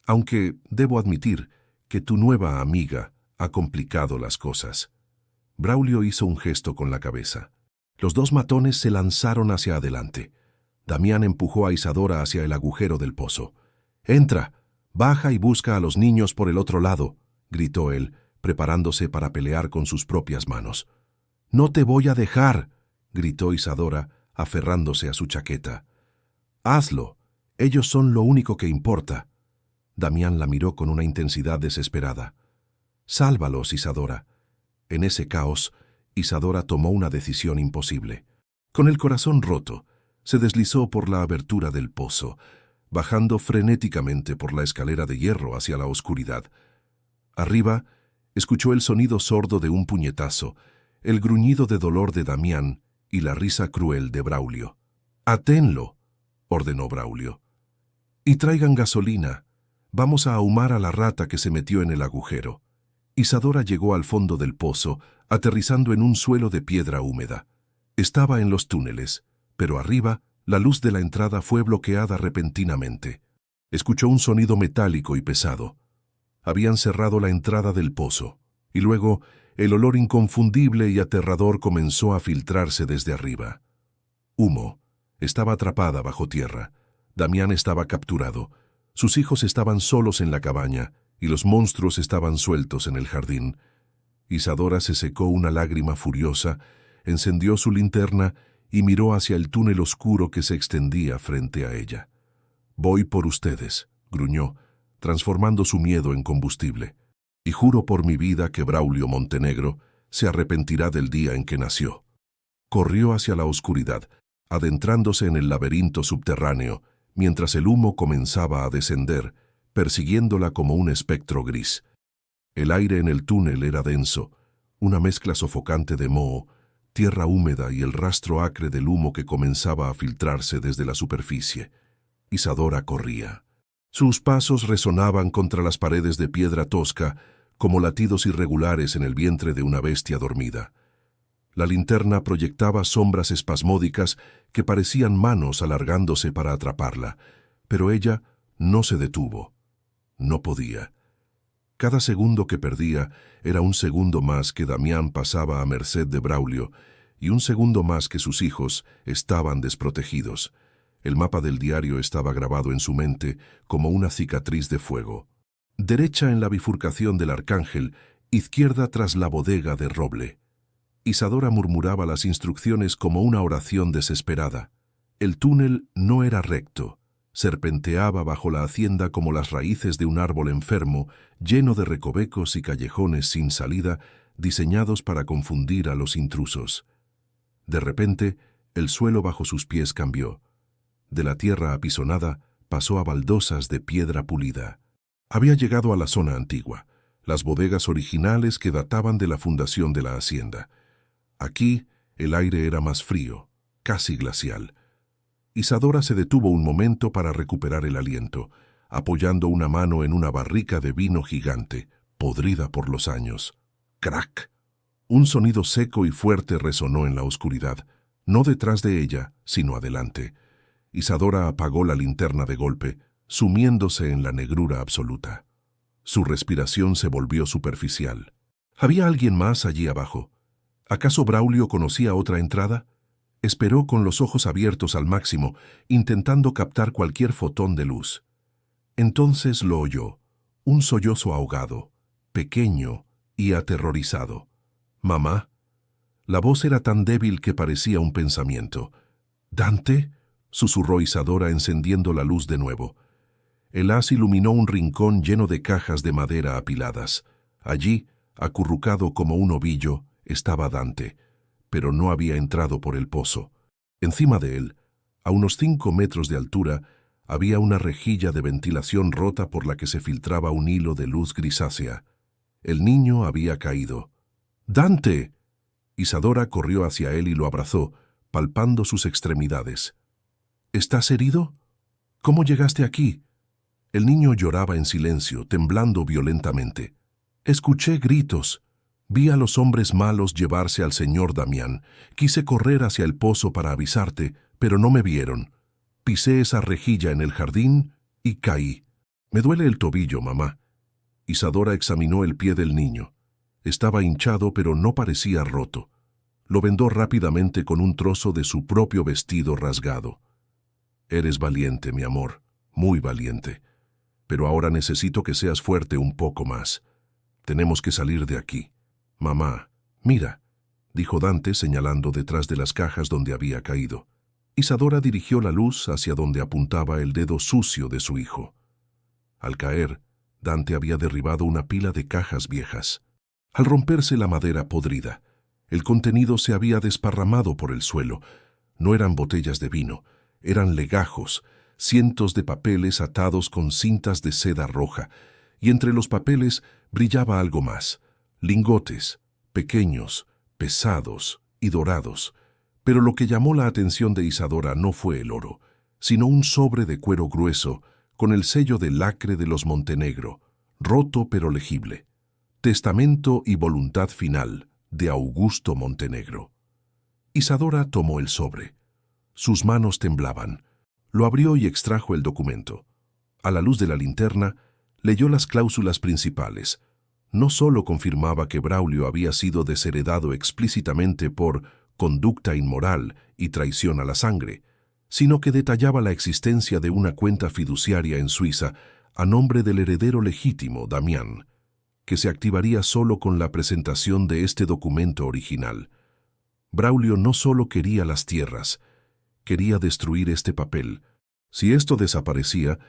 Aunque debo admitir que tu nueva amiga ha complicado las cosas. Braulio hizo un gesto con la cabeza. Los dos matones se lanzaron hacia adelante. Damián empujó a Isadora hacia el agujero del pozo. —¡Entra! Baja y busca a los niños por el otro lado —gritó él, preparándose para pelear con sus propias manos. —¡No te voy a dejar! —gritó Isadora, aferrándose a su chaqueta. —Hazlo. Ellos son lo único que importa. Damián la miró con una intensidad desesperada. —Sálvalos, Isadora. En ese caos, Isadora tomó una decisión imposible. Con el corazón roto, se deslizó por la abertura del pozo, bajando frenéticamente por la escalera de hierro hacia la oscuridad. Arriba, escuchó el sonido sordo de un puñetazo, el gruñido de dolor de Damián y la risa cruel de Braulio. —¡Aténlo! —ordenó Braulio. —Y traigan gasolina. Vamos a ahumar a la rata que se metió en el agujero. Isadora llegó al fondo del pozo, aterrizando en un suelo de piedra húmeda. Estaba en los túneles, pero arriba, la luz de la entrada fue bloqueada repentinamente. Escuchó un sonido metálico y pesado. Habían cerrado la entrada del pozo, y luego el olor inconfundible y aterrador comenzó a filtrarse desde arriba. Humo. Estaba atrapada bajo tierra. Damián estaba capturado. Sus hijos estaban solos en la cabaña, y los monstruos estaban sueltos en el jardín. Isadora se secó una lágrima furiosa, encendió su linterna y miró hacia el túnel oscuro que se extendía frente a ella. —Voy por ustedes gruñó, transformando su miedo en combustible. Y juro por mi vida que Braulio Montenegro se arrepentirá del día en que nació. Corrió hacia la oscuridad, adentrándose en el laberinto subterráneo, mientras el humo comenzaba a descender, persiguiéndola como un espectro gris. El aire en el túnel era denso, una mezcla sofocante de moho, tierra húmeda y el rastro acre del humo que comenzaba a filtrarse desde la superficie. Isadora corría. Sus pasos resonaban contra las paredes de piedra tosca como latidos irregulares en el vientre de una bestia dormida. La linterna proyectaba sombras espasmódicas que parecían manos alargándose para atraparla, pero ella no se detuvo. No podía. Cada segundo que perdía era un segundo más que Damián pasaba a merced de Braulio y un segundo más que sus hijos estaban desprotegidos. El mapa del diario estaba grabado en su mente como una cicatriz de fuego. Derecha en la bifurcación del Arcángel, izquierda tras la bodega de roble. Isadora murmuraba las instrucciones como una oración desesperada. El túnel no era recto. Serpenteaba bajo la hacienda como las raíces de un árbol enfermo, lleno de recovecos y callejones sin salida, diseñados para confundir a los intrusos. De repente, el suelo bajo sus pies cambió. De la tierra apisonada pasó a baldosas de piedra pulida. Había llegado a la zona antigua, las bodegas originales que databan de la fundación de la hacienda. Aquí, el aire era más frío, casi glacial. Isadora se detuvo un momento para recuperar el aliento, apoyando una mano en una barrica de vino gigante, podrida por los años. ¡Crac! Un sonido seco y fuerte resonó en la oscuridad, no detrás de ella, sino adelante. Isadora apagó la linterna de golpe, sumiéndose en la negrura absoluta. Su respiración se volvió superficial. ¿Había alguien más allí abajo? ¿Acaso Braulio conocía otra entrada? Esperó con los ojos abiertos al máximo, intentando captar cualquier fotón de luz. Entonces lo oyó, un sollozo ahogado, pequeño y aterrorizado. «¿Mamá?» La voz era tan débil que parecía un pensamiento. «¿Dante?» susurró Isadora encendiendo la luz de nuevo. El haz iluminó un rincón lleno de cajas de madera apiladas. Allí, acurrucado como un ovillo, estaba Dante, pero no había entrado por el pozo. Encima de él, a unos 5 metros de altura, había una rejilla de ventilación rota por la que se filtraba un hilo de luz grisácea. El niño había caído. «¡Dante!» Isadora corrió hacia él y lo abrazó, palpando sus extremidades. «¿Estás herido? ¿Cómo llegaste aquí?» El niño lloraba en silencio, temblando violentamente. «Escuché gritos. Vi a los hombres malos llevarse al señor Damián. Quise correr hacia el pozo para avisarte, pero no me vieron. Pisé esa rejilla en el jardín y caí. Me duele el tobillo, mamá». Isadora examinó el pie del niño. Estaba hinchado, pero no parecía roto. Lo vendó rápidamente con un trozo de su propio vestido rasgado. «Eres valiente, mi amor, muy valiente. Pero ahora necesito que seas fuerte un poco más. Tenemos que salir de aquí». «Mamá, mira», dijo Dante señalando detrás de las cajas donde había caído. Isadora dirigió la luz hacia donde apuntaba el dedo sucio de su hijo. Al caer, Dante había derribado una pila de cajas viejas. Al romperse la madera podrida, el contenido se había desparramado por el suelo. No eran botellas de vino, eran legajos, cientos de papeles atados con cintas de seda roja, y entre los papeles brillaba algo más. Lingotes, pequeños, pesados y dorados. Pero lo que llamó la atención de Isadora no fue el oro, sino un sobre de cuero grueso con el sello de lacre de los Montenegro, roto pero legible. Testamento y voluntad final de Augusto Montenegro. Isadora tomó el sobre. Sus manos temblaban. Lo abrió y extrajo el documento. A la luz de la linterna, leyó las cláusulas principales. No solo confirmaba que Braulio había sido desheredado explícitamente por conducta inmoral y traición a la sangre, sino que detallaba la existencia de una cuenta fiduciaria en Suiza a nombre del heredero legítimo, Damián, que se activaría solo con la presentación de este documento original. Braulio no solo quería las tierras, quería destruir este papel. Si esto desaparecía,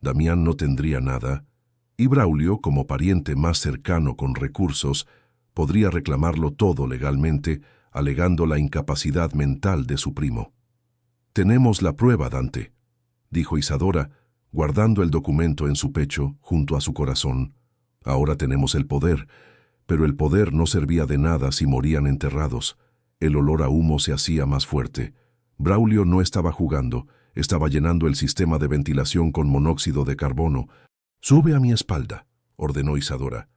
Damián no tendría nada, y Braulio, como pariente más cercano con recursos, podría reclamarlo todo legalmente, alegando la incapacidad mental de su primo. «Tenemos la prueba, Dante», dijo Isadora, guardando el documento en su pecho, junto a su corazón. «Ahora tenemos el poder, pero el poder no servía de nada si morían enterrados. El olor a humo se hacía más fuerte. Braulio no estaba jugando, estaba llenando el sistema de ventilación con monóxido de carbono. «Sube a mi espalda», ordenó Isadora.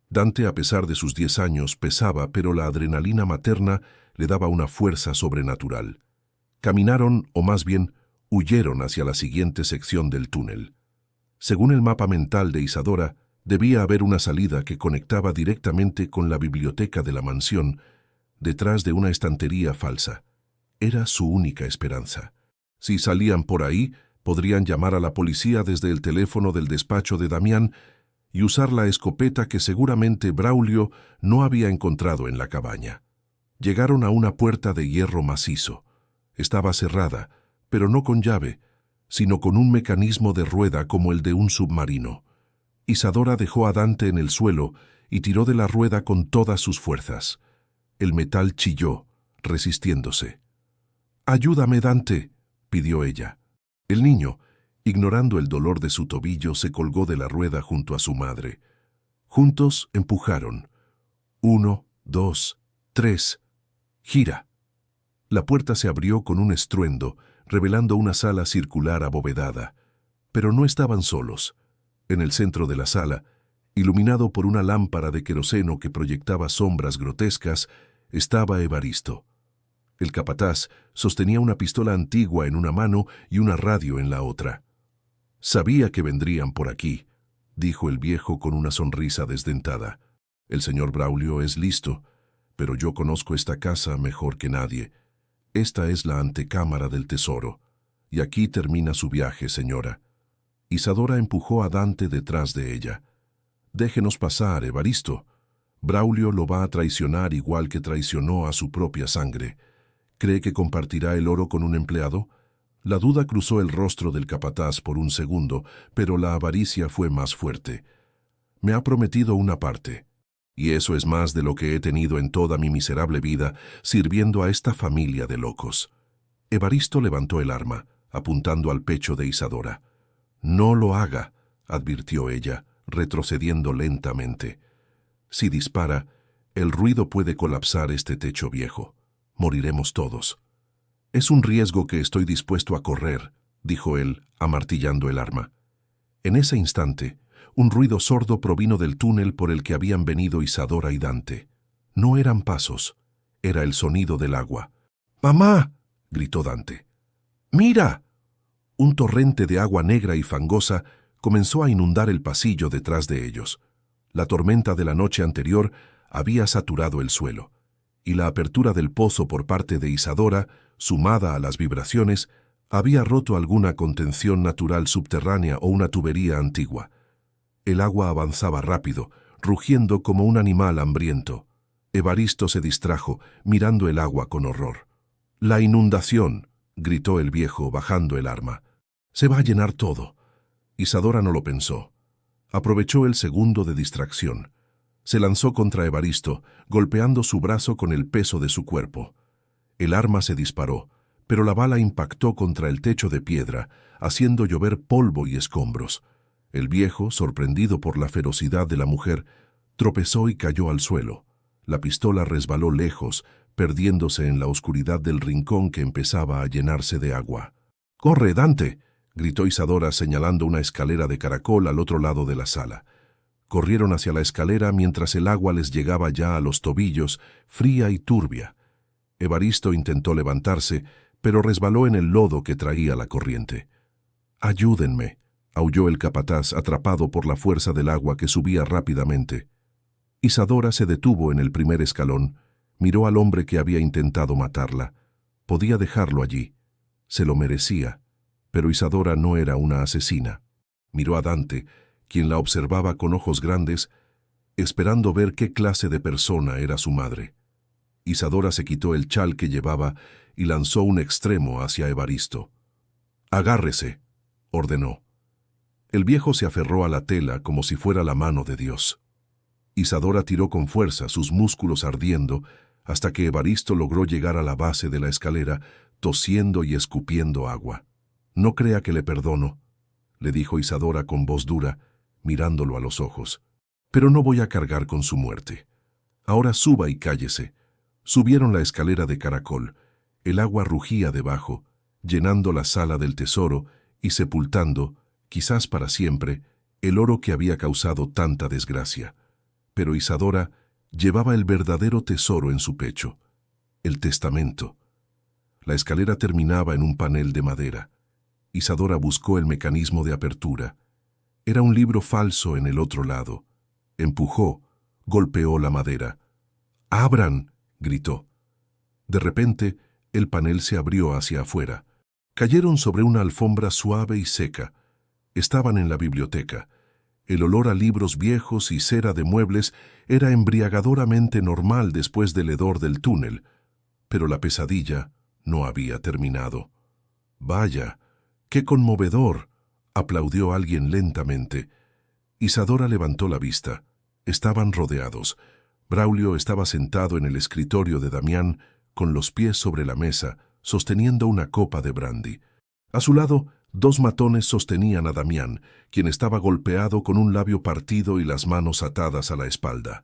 Dante, a pesar de sus 10 años, pesaba, pero la adrenalina materna le daba una fuerza sobrenatural. Caminaron, o más bien, huyeron hacia la siguiente sección del túnel. Según el mapa mental de Isadora, debía haber una salida que conectaba directamente con la biblioteca de la mansión, detrás de una estantería falsa. Era su única esperanza. Si salían por ahí, podrían llamar a la policía desde el teléfono del despacho de Damián y usar la escopeta que seguramente Braulio no había encontrado en la cabaña. Llegaron a una puerta de hierro macizo. Estaba cerrada, pero no con llave, sino con un mecanismo de rueda como el de un submarino. Isadora dejó a Dante en el suelo y tiró de la rueda con todas sus fuerzas. El metal chilló, resistiéndose. «Ayúdame, Dante», pidió ella. El niño, ignorando el dolor de su tobillo, se colgó de la rueda junto a su madre. Juntos empujaron. 1, 2, 3. «Gira». La puerta se abrió con un estruendo, revelando una sala circular abovedada. Pero no estaban solos. En el centro de la sala, iluminado por una lámpara de queroseno que proyectaba sombras grotescas, estaba Evaristo. El capataz sostenía una pistola antigua en una mano y una radio en la otra. «Sabía que vendrían por aquí», dijo el viejo con una sonrisa desdentada. «El señor Braulio es listo, pero yo conozco esta casa mejor que nadie. Esta es la antecámara del tesoro, y aquí termina su viaje, señora». Isadora empujó a Dante detrás de ella. «Déjenos pasar, Evaristo. Braulio lo va a traicionar igual que traicionó a su propia sangre. ¿Cree que compartirá el oro con un empleado?». La duda cruzó el rostro del capataz por un segundo, pero la avaricia fue más fuerte. «Me ha prometido una parte, y eso es más de lo que he tenido en toda mi miserable vida sirviendo a esta familia de locos». Evaristo levantó el arma, apuntando al pecho de Isadora. «No lo haga», advirtió ella, retrocediendo lentamente. «Si dispara, el ruido puede colapsar este techo viejo. Moriremos todos». «Es un riesgo que estoy dispuesto a correr», dijo él, amartillando el arma. En ese instante, un ruido sordo provino del túnel por el que habían venido Isadora y Dante. No eran pasos, era el sonido del agua. «¡Mamá!», gritó Dante. «¡Mira!». Un torrente de agua negra y fangosa comenzó a inundar el pasillo detrás de ellos. La tormenta de la noche anterior había saturado el suelo, y la apertura del pozo por parte de Isadora, sumada a las vibraciones, había roto alguna contención natural subterránea o una tubería antigua. El agua avanzaba rápido, rugiendo como un animal hambriento. Evaristo se distrajo, mirando el agua con horror. «¡La inundación!», gritó el viejo, bajando el arma. «Se va a llenar todo». Isadora no lo pensó. Aprovechó el segundo de distracción. Se lanzó contra Evaristo, golpeando su brazo con el peso de su cuerpo. El arma se disparó, pero la bala impactó contra el techo de piedra, haciendo llover polvo y escombros. El viejo, sorprendido por la ferocidad de la mujer, tropezó y cayó al suelo. La pistola resbaló lejos, perdiéndose en la oscuridad del rincón que empezaba a llenarse de agua. «¡Corre, Dante!», gritó Isadora señalando una escalera de caracol al otro lado de la sala. Corrieron hacia la escalera mientras el agua les llegaba ya a los tobillos, fría y turbia. Evaristo intentó levantarse, pero resbaló en el lodo que traía la corriente. «Ayúdenme», aulló el capataz, atrapado por la fuerza del agua que subía rápidamente. Isadora se detuvo en el primer escalón, miró al hombre que había intentado matarla. Podía dejarlo allí. Se lo merecía, pero Isadora no era una asesina. Miró a Dante, quien la observaba con ojos grandes, esperando ver qué clase de persona era su madre. Isadora se quitó el chal que llevaba y lanzó un extremo hacia Evaristo. «Agárrese», ordenó. El viejo se aferró a la tela como si fuera la mano de Dios. Isadora tiró con fuerza, sus músculos ardiendo, hasta que Evaristo logró llegar a la base de la escalera, tosiendo y escupiendo agua. «No crea que le perdono», le dijo Isadora con voz dura, mirándolo a los ojos. «Pero no voy a cargar con su muerte. Ahora suba y cállese». Subieron la escalera de caracol. El agua rugía debajo, llenando la sala del tesoro y sepultando, quizás para siempre, el oro que había causado tanta desgracia. Pero Isadora llevaba el verdadero tesoro en su pecho, el testamento. La escalera terminaba en un panel de madera. Isadora buscó el mecanismo de apertura. Era un libro falso en el otro lado. Empujó, golpeó la madera. «¡Abran!», gritó. De repente, el panel se abrió hacia afuera. Cayeron sobre una alfombra suave y seca. Estaban en la biblioteca. El olor a libros viejos y cera de muebles era embriagadoramente normal después del hedor del túnel, pero la pesadilla no había terminado. «¡Vaya! ¡Qué conmovedor!», aplaudió alguien lentamente. Isadora levantó la vista. Estaban rodeados. Braulio estaba sentado en el escritorio de Damián, con los pies sobre la mesa, sosteniendo una copa de brandy. A su lado, 2 matones sostenían a Damián, quien estaba golpeado con un labio partido y las manos atadas a la espalda.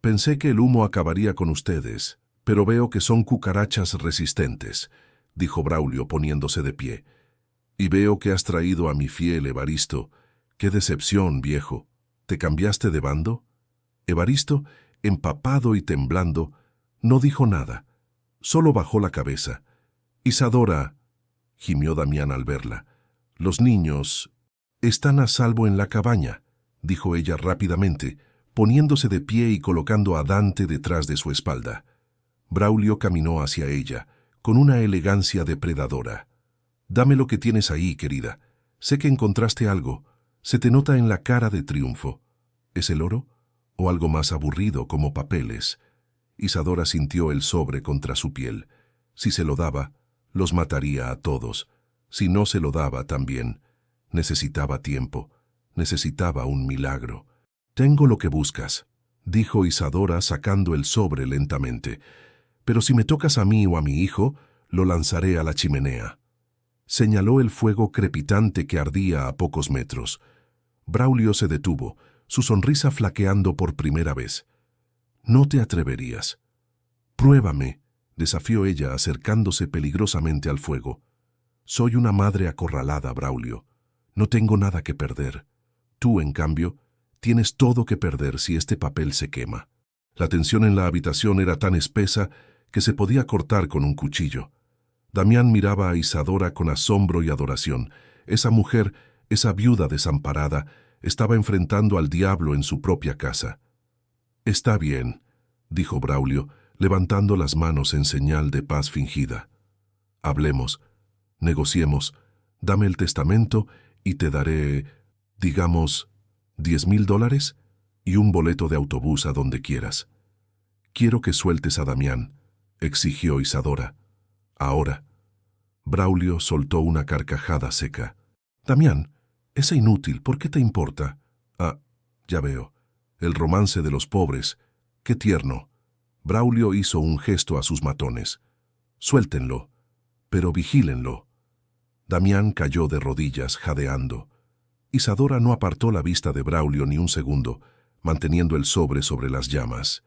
«Pensé que el humo acabaría con ustedes, pero veo que son cucarachas resistentes», dijo Braulio poniéndose de pie. «Y veo que has traído a mi fiel Evaristo. ¡Qué decepción, viejo! ¿Te cambiaste de bando?». Evaristo, empapado y temblando, no dijo nada, solo bajó la cabeza. «Isadora», gimió Damián al verla. «Los niños están a salvo en la cabaña», dijo ella rápidamente, poniéndose de pie y colocando a Dante detrás de su espalda. Braulio caminó hacia ella, con una elegancia depredadora. «Dame lo que tienes ahí, querida. Sé que encontraste algo. Se te nota en la cara de triunfo. ¿Es el oro? ¿O algo más aburrido como papeles?». Isadora sintió el sobre contra su piel. Si se lo daba, los mataría a todos. Si no se lo daba también. Necesitaba tiempo. Necesitaba un milagro. «Tengo lo que buscas», dijo Isadora sacando el sobre lentamente. «Pero si me tocas a mí o a mi hijo, lo lanzaré a la chimenea». Señaló el fuego crepitante que ardía a pocos metros. Braulio se detuvo, su sonrisa flaqueando por primera vez. «No te atreverías». «Pruébame», desafió ella acercándose peligrosamente al fuego. «Soy una madre acorralada, Braulio. No tengo nada que perder. Tú, en cambio, tienes todo que perder si este papel se quema». La tensión en la habitación era tan espesa que se podía cortar con un cuchillo. Damián miraba a Isadora con asombro y adoración. Esa mujer, esa viuda desamparada, estaba enfrentando al diablo en su propia casa. «Está bien», dijo Braulio, levantando las manos en señal de paz fingida. «Hablemos, negociemos, dame el testamento y te daré, digamos, $10,000 y un boleto de autobús a donde quieras». «Quiero que sueltes a Damián», exigió Isadora. «Ahora». Braulio soltó una carcajada seca. «Damián, es inútil, ¿por qué te importa?» «Ah, ya veo. El romance de los pobres. Qué tierno». Braulio hizo un gesto a sus matones. «Suéltenlo, pero vigílenlo». Damián cayó de rodillas, jadeando. Isadora no apartó la vista de Braulio ni un segundo, manteniendo el sobre las llamas.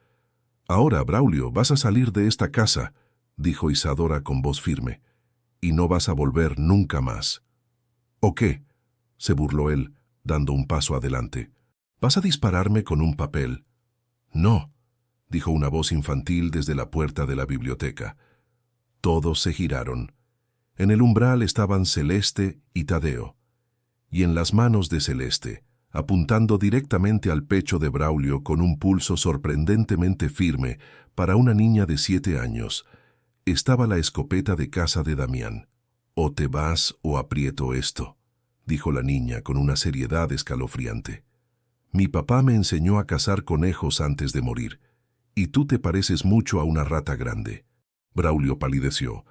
«Ahora, Braulio, vas a salir de esta casa», dijo Isadora con voz firme, «y no vas a volver nunca más». «¿O qué?», se burló él, dando un paso adelante. «¿Vas a dispararme con un papel?». «No», dijo una voz infantil desde la puerta de la biblioteca. Todos se giraron. En el umbral estaban Celeste y Tadeo. Y en las manos de Celeste, apuntando directamente al pecho de Braulio con un pulso sorprendentemente firme para una niña de 7 años, estaba la escopeta de caza de Damián. «O te vas o aprieto esto», dijo la niña con una seriedad escalofriante. «Mi papá me enseñó a cazar conejos antes de morir, y tú te pareces mucho a una rata grande». Braulio palideció.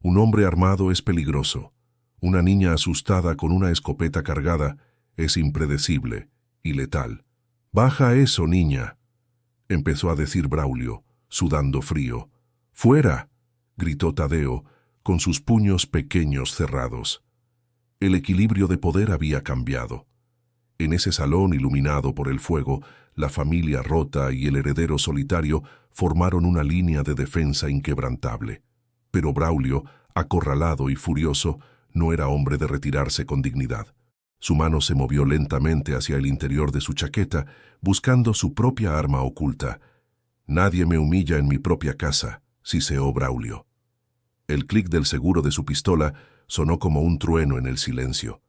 Un hombre armado es peligroso. Una niña asustada con una escopeta cargada Es impredecible y letal. «Baja eso, niña», empezó a decir Braulio, sudando frío. «¡Fuera!», gritó Tadeo, con sus puños pequeños cerrados. El equilibrio de poder había cambiado. En ese salón iluminado por el fuego, la familia rota y el heredero solitario formaron una línea de defensa inquebrantable. Pero Braulio, acorralado y furioso, no era hombre de retirarse con dignidad. Su mano se movió lentamente hacia el interior de su chaqueta, buscando su propia arma oculta. «Nadie me humilla en mi propia casa», siseó Braulio. El clic del seguro de su pistola sonó como un trueno en el silencio.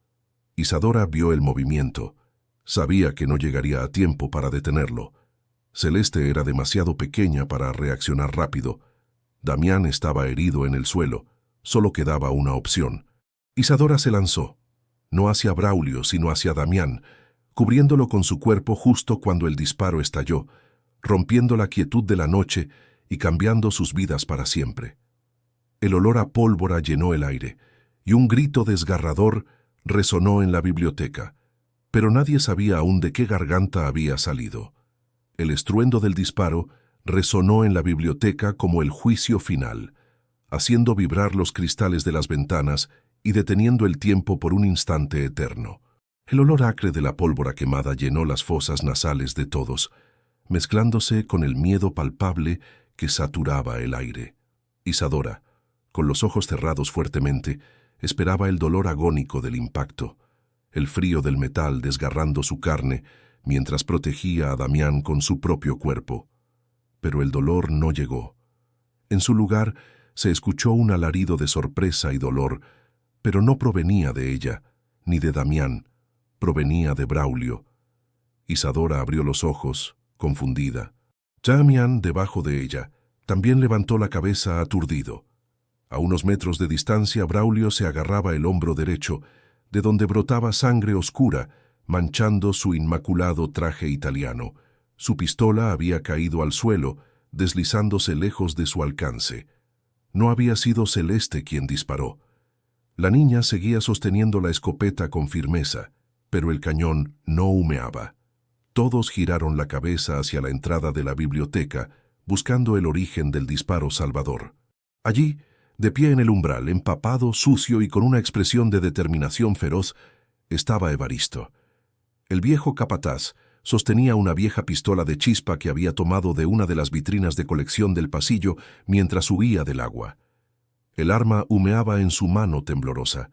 Isadora vio el movimiento. Sabía que no llegaría a tiempo para detenerlo. Celeste era demasiado pequeña para reaccionar rápido. Damián estaba herido en el suelo. Solo quedaba una opción. Isadora se lanzó, no hacia Braulio, sino hacia Damián, cubriéndolo con su cuerpo justo cuando el disparo estalló, rompiendo la quietud de la noche y cambiando sus vidas para siempre. El olor a pólvora llenó el aire, y un grito desgarrador resonó en la biblioteca, pero nadie sabía aún de qué garganta había salido. El estruendo del disparo resonó en la biblioteca como el juicio final, haciendo vibrar los cristales de las ventanas y deteniendo el tiempo por un instante eterno. El olor acre de la pólvora quemada llenó las fosas nasales de todos, mezclándose con el miedo palpable que saturaba el aire. Isadora, con los ojos cerrados fuertemente, esperaba el dolor agónico del impacto, el frío del metal desgarrando su carne, mientras protegía a Damián con su propio cuerpo. Pero el dolor no llegó. En su lugar, se escuchó un alarido de sorpresa y dolor, pero no provenía de ella, ni de Damián, provenía de Braulio. Isadora abrió los ojos, confundida. Damián, debajo de ella, también levantó la cabeza aturdido. A unos metros de distancia, Braulio se agarraba el hombro derecho, de donde brotaba sangre oscura, manchando su inmaculado traje italiano. Su pistola había caído al suelo, deslizándose lejos de su alcance. No había sido Celeste quien disparó. La niña seguía sosteniendo la escopeta con firmeza, pero el cañón no humeaba. Todos giraron la cabeza hacia la entrada de la biblioteca, buscando el origen del disparo salvador. Allí, de pie en el umbral, empapado, sucio y con una expresión de determinación feroz, estaba Evaristo. El viejo capataz sostenía una vieja pistola de chispa que había tomado de una de las vitrinas de colección del pasillo mientras huía del agua. El arma humeaba en su mano temblorosa.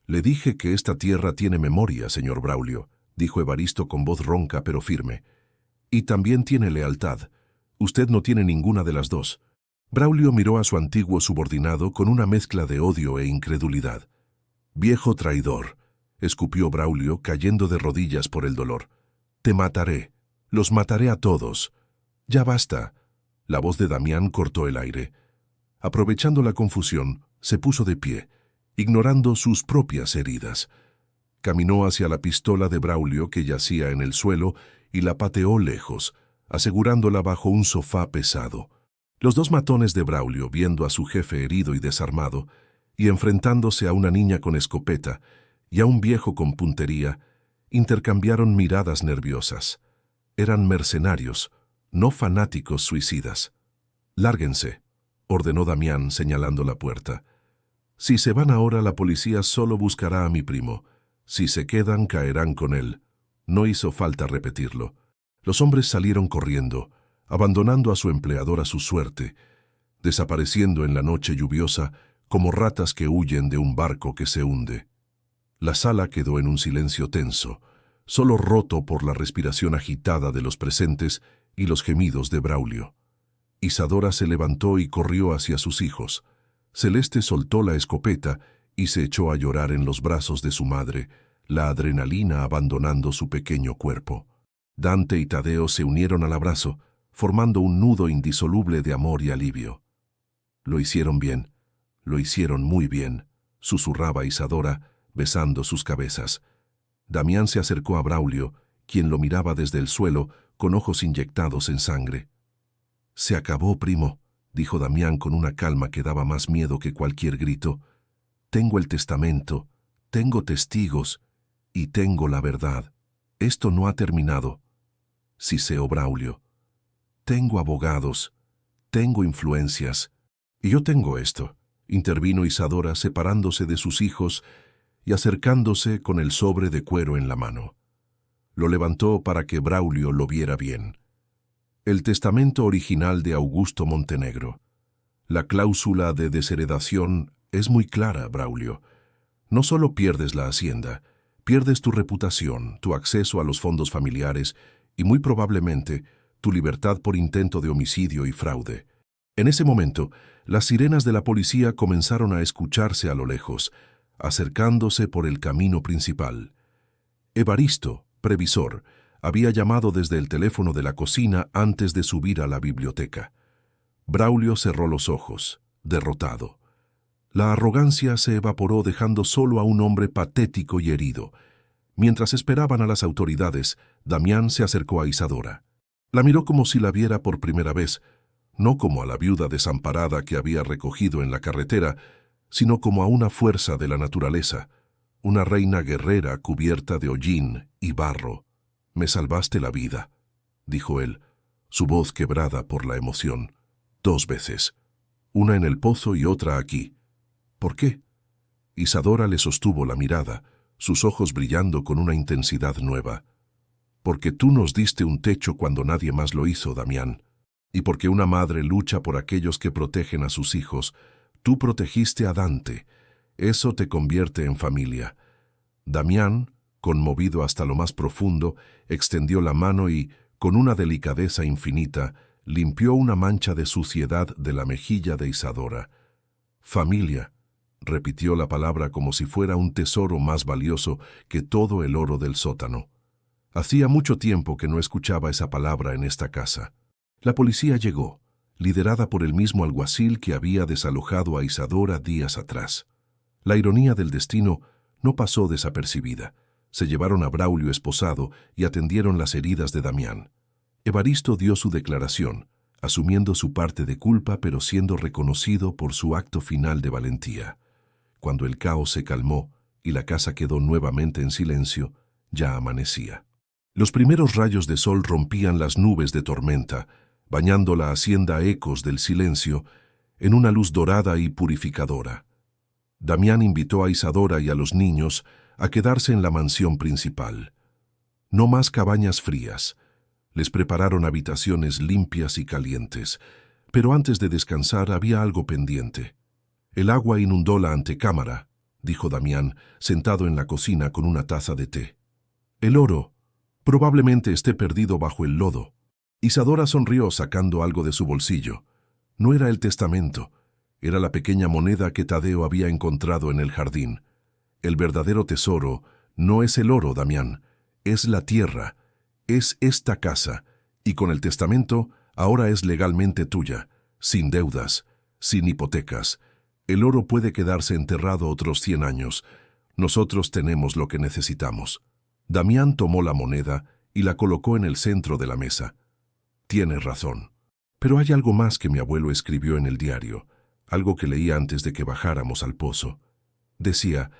«Le dije que esta tierra tiene memoria, señor Braulio», dijo Evaristo con voz ronca pero firme. «Y también tiene lealtad. Usted no tiene ninguna de las dos». Braulio miró a su antiguo subordinado con una mezcla de odio e incredulidad. «Viejo traidor», escupió Braulio, cayendo de rodillas por el dolor. «Te mataré. Los mataré a todos». «Ya basta». La voz de Damián cortó el aire. Aprovechando la confusión, se puso de pie, ignorando sus propias heridas. Caminó hacia la pistola de Braulio que yacía en el suelo y la pateó lejos, asegurándola bajo un sofá pesado. Los dos matones de Braulio, viendo a su jefe herido y desarmado, y enfrentándose a una niña con escopeta y a un viejo con puntería, intercambiaron miradas nerviosas. Eran mercenarios, no fanáticos suicidas. «Lárguense», ordenó Damián señalando la puerta. «Si se van ahora, la policía solo buscará a mi primo. Si se quedan, caerán con él». No hizo falta repetirlo. Los hombres salieron corriendo, abandonando a su empleador a su suerte, desapareciendo en la noche lluviosa como ratas que huyen de un barco que se hunde. La sala quedó en un silencio tenso, solo roto por la respiración agitada de los presentes y los gemidos de Braulio. Isadora se levantó y corrió hacia sus hijos. Celeste soltó la escopeta y se echó a llorar en los brazos de su madre, la adrenalina abandonando su pequeño cuerpo. Dante y Tadeo se unieron al abrazo, formando un nudo indisoluble de amor y alivio. «Lo hicieron bien, lo hicieron muy bien», susurraba Isadora, besando sus cabezas. Damián se acercó a Braulio, quien lo miraba desde el suelo, con ojos inyectados en sangre. «Se acabó, primo», dijo Damián con una calma que daba más miedo que cualquier grito. «Tengo el testamento, tengo testigos, y tengo la verdad. Esto no ha terminado. Siseo Braulio. Tengo abogados, tengo influencias. Y yo tengo esto, intervino Isadora separándose de sus hijos y acercándose con el sobre de cuero en la mano. Lo levantó para que Braulio lo viera bien. El testamento original de Augusto Montenegro. La cláusula de desheredación es muy clara, Braulio. No solo pierdes la hacienda, pierdes tu reputación, tu acceso a los fondos familiares y muy probablemente tu libertad por intento de homicidio y fraude. En ese momento, las sirenas de la policía comenzaron a escucharse a lo lejos, acercándose por el camino principal. Evaristo, previsor, había llamado desde el teléfono de la cocina antes de subir a la biblioteca. Braulio cerró los ojos, derrotado. La arrogancia se evaporó dejando solo a un hombre patético y herido. Mientras esperaban a las autoridades, Damián se acercó a Isadora. La miró como si la viera por primera vez, no como a la viuda desamparada que había recogido en la carretera, sino como a una fuerza de la naturaleza, una reina guerrera cubierta de hollín y barro. «Me salvaste la vida», dijo él, su voz quebrada por la emoción. «2 veces, una en el pozo y otra aquí». «¿Por qué?». Isadora le sostuvo la mirada, sus ojos brillando con una intensidad nueva. «Porque tú nos diste un techo cuando nadie más lo hizo, Damián. Y porque una madre lucha por aquellos que protegen a sus hijos, tú protegiste a Dante. Eso te convierte en familia». Damián, conmovido hasta lo más profundo, extendió la mano y, con una delicadeza infinita, limpió una mancha de suciedad de la mejilla de Isadora. «Familia», repitió la palabra como si fuera un tesoro más valioso que todo el oro del sótano. Hacía mucho tiempo que no escuchaba esa palabra en esta casa. La policía llegó, liderada por el mismo alguacil que había desalojado a Isadora días atrás. La ironía del destino no pasó desapercibida. Se llevaron a Braulio esposado y atendieron las heridas de Damián. Evaristo dio su declaración, asumiendo su parte de culpa pero siendo reconocido por su acto final de valentía. Cuando el caos se calmó y la casa quedó nuevamente en silencio, ya amanecía. Los primeros rayos de sol rompían las nubes de tormenta, bañando la hacienda a ecos del silencio en una luz dorada y purificadora. Damián invitó a Isadora y a los niños a quedarse en la mansión principal. No más cabañas frías. Les prepararon habitaciones limpias y calientes, pero antes de descansar había algo pendiente. «El agua inundó la antecámara», dijo Damián, sentado en la cocina con una taza de té. «El oro probablemente esté perdido bajo el lodo». Isadora sonrió sacando algo de su bolsillo. No era el testamento, era la pequeña moneda que Tadeo había encontrado en el jardín. El verdadero tesoro no es el oro, Damián, es la tierra, es esta casa, y con el testamento ahora es legalmente tuya, sin deudas, sin hipotecas. El oro puede quedarse enterrado otros 100 años. Nosotros tenemos lo que necesitamos». Damián tomó la moneda y la colocó en el centro de la mesa. «Tienes razón. Pero hay algo más que mi abuelo escribió en el diario, algo que leí antes de que bajáramos al pozo. Decía,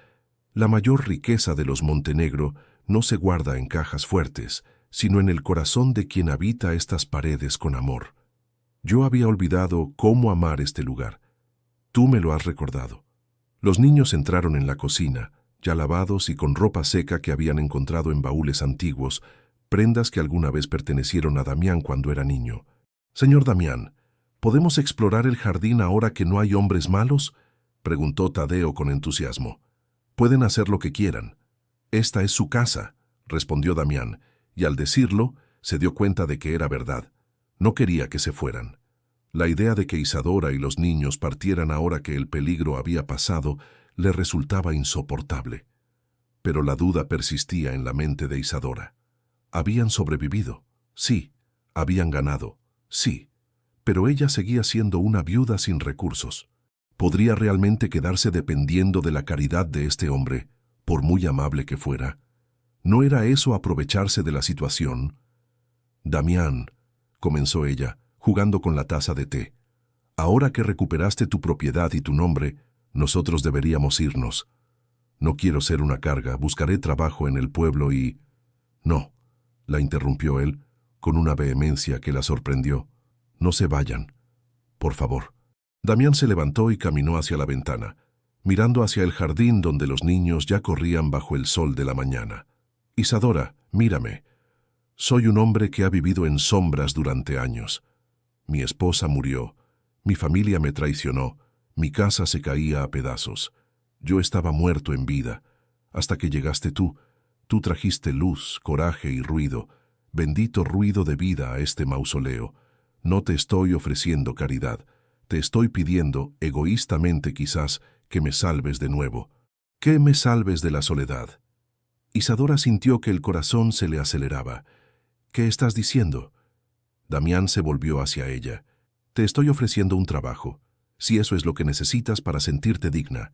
la mayor riqueza de los Montenegro no se guarda en cajas fuertes, sino en el corazón de quien habita estas paredes con amor. Yo había olvidado cómo amar este lugar. Tú me lo has recordado». Los niños entraron en la cocina, ya lavados y con ropa seca que habían encontrado en baúles antiguos, prendas que alguna vez pertenecieron a Damián cuando era niño. «Señor Damián, ¿podemos explorar el jardín ahora que no hay hombres malos?», preguntó Tadeo con entusiasmo. «Pueden hacer lo que quieran. Esta es su casa», respondió Damián, y al decirlo, se dio cuenta de que era verdad. No quería que se fueran. La idea de que Isadora y los niños partieran ahora que el peligro había pasado le resultaba insoportable. Pero la duda persistía en la mente de Isadora. Habían sobrevivido, sí. Habían ganado, sí. Pero ella seguía siendo una viuda sin recursos. ¿Podría realmente quedarse dependiendo de la caridad de este hombre, por muy amable que fuera? ¿No era eso aprovecharse de la situación? «Damián», comenzó ella, jugando con la taza de té, «ahora que recuperaste tu propiedad y tu nombre, nosotros deberíamos irnos». No quiero ser una carga, buscaré trabajo en el pueblo y... No, la interrumpió él, con una vehemencia que la sorprendió. No se vayan, por favor. Damián se levantó y caminó hacia la ventana, mirando hacia el jardín donde los niños ya corrían bajo el sol de la mañana. Isadora, mírame. Soy un hombre que ha vivido en sombras durante años. Mi esposa murió, mi familia me traicionó, mi casa se caía a pedazos. Yo estaba muerto en vida, hasta que llegaste tú. Tú trajiste luz, coraje y ruido, bendito ruido de vida a este mausoleo. No te estoy ofreciendo caridad, te estoy pidiendo, egoístamente quizás, que me salves de nuevo. Que me salves de la soledad. Isadora sintió que el corazón se le aceleraba. ¿Qué estás diciendo? Damián se volvió hacia ella. Te estoy ofreciendo un trabajo, si eso es lo que necesitas para sentirte digna.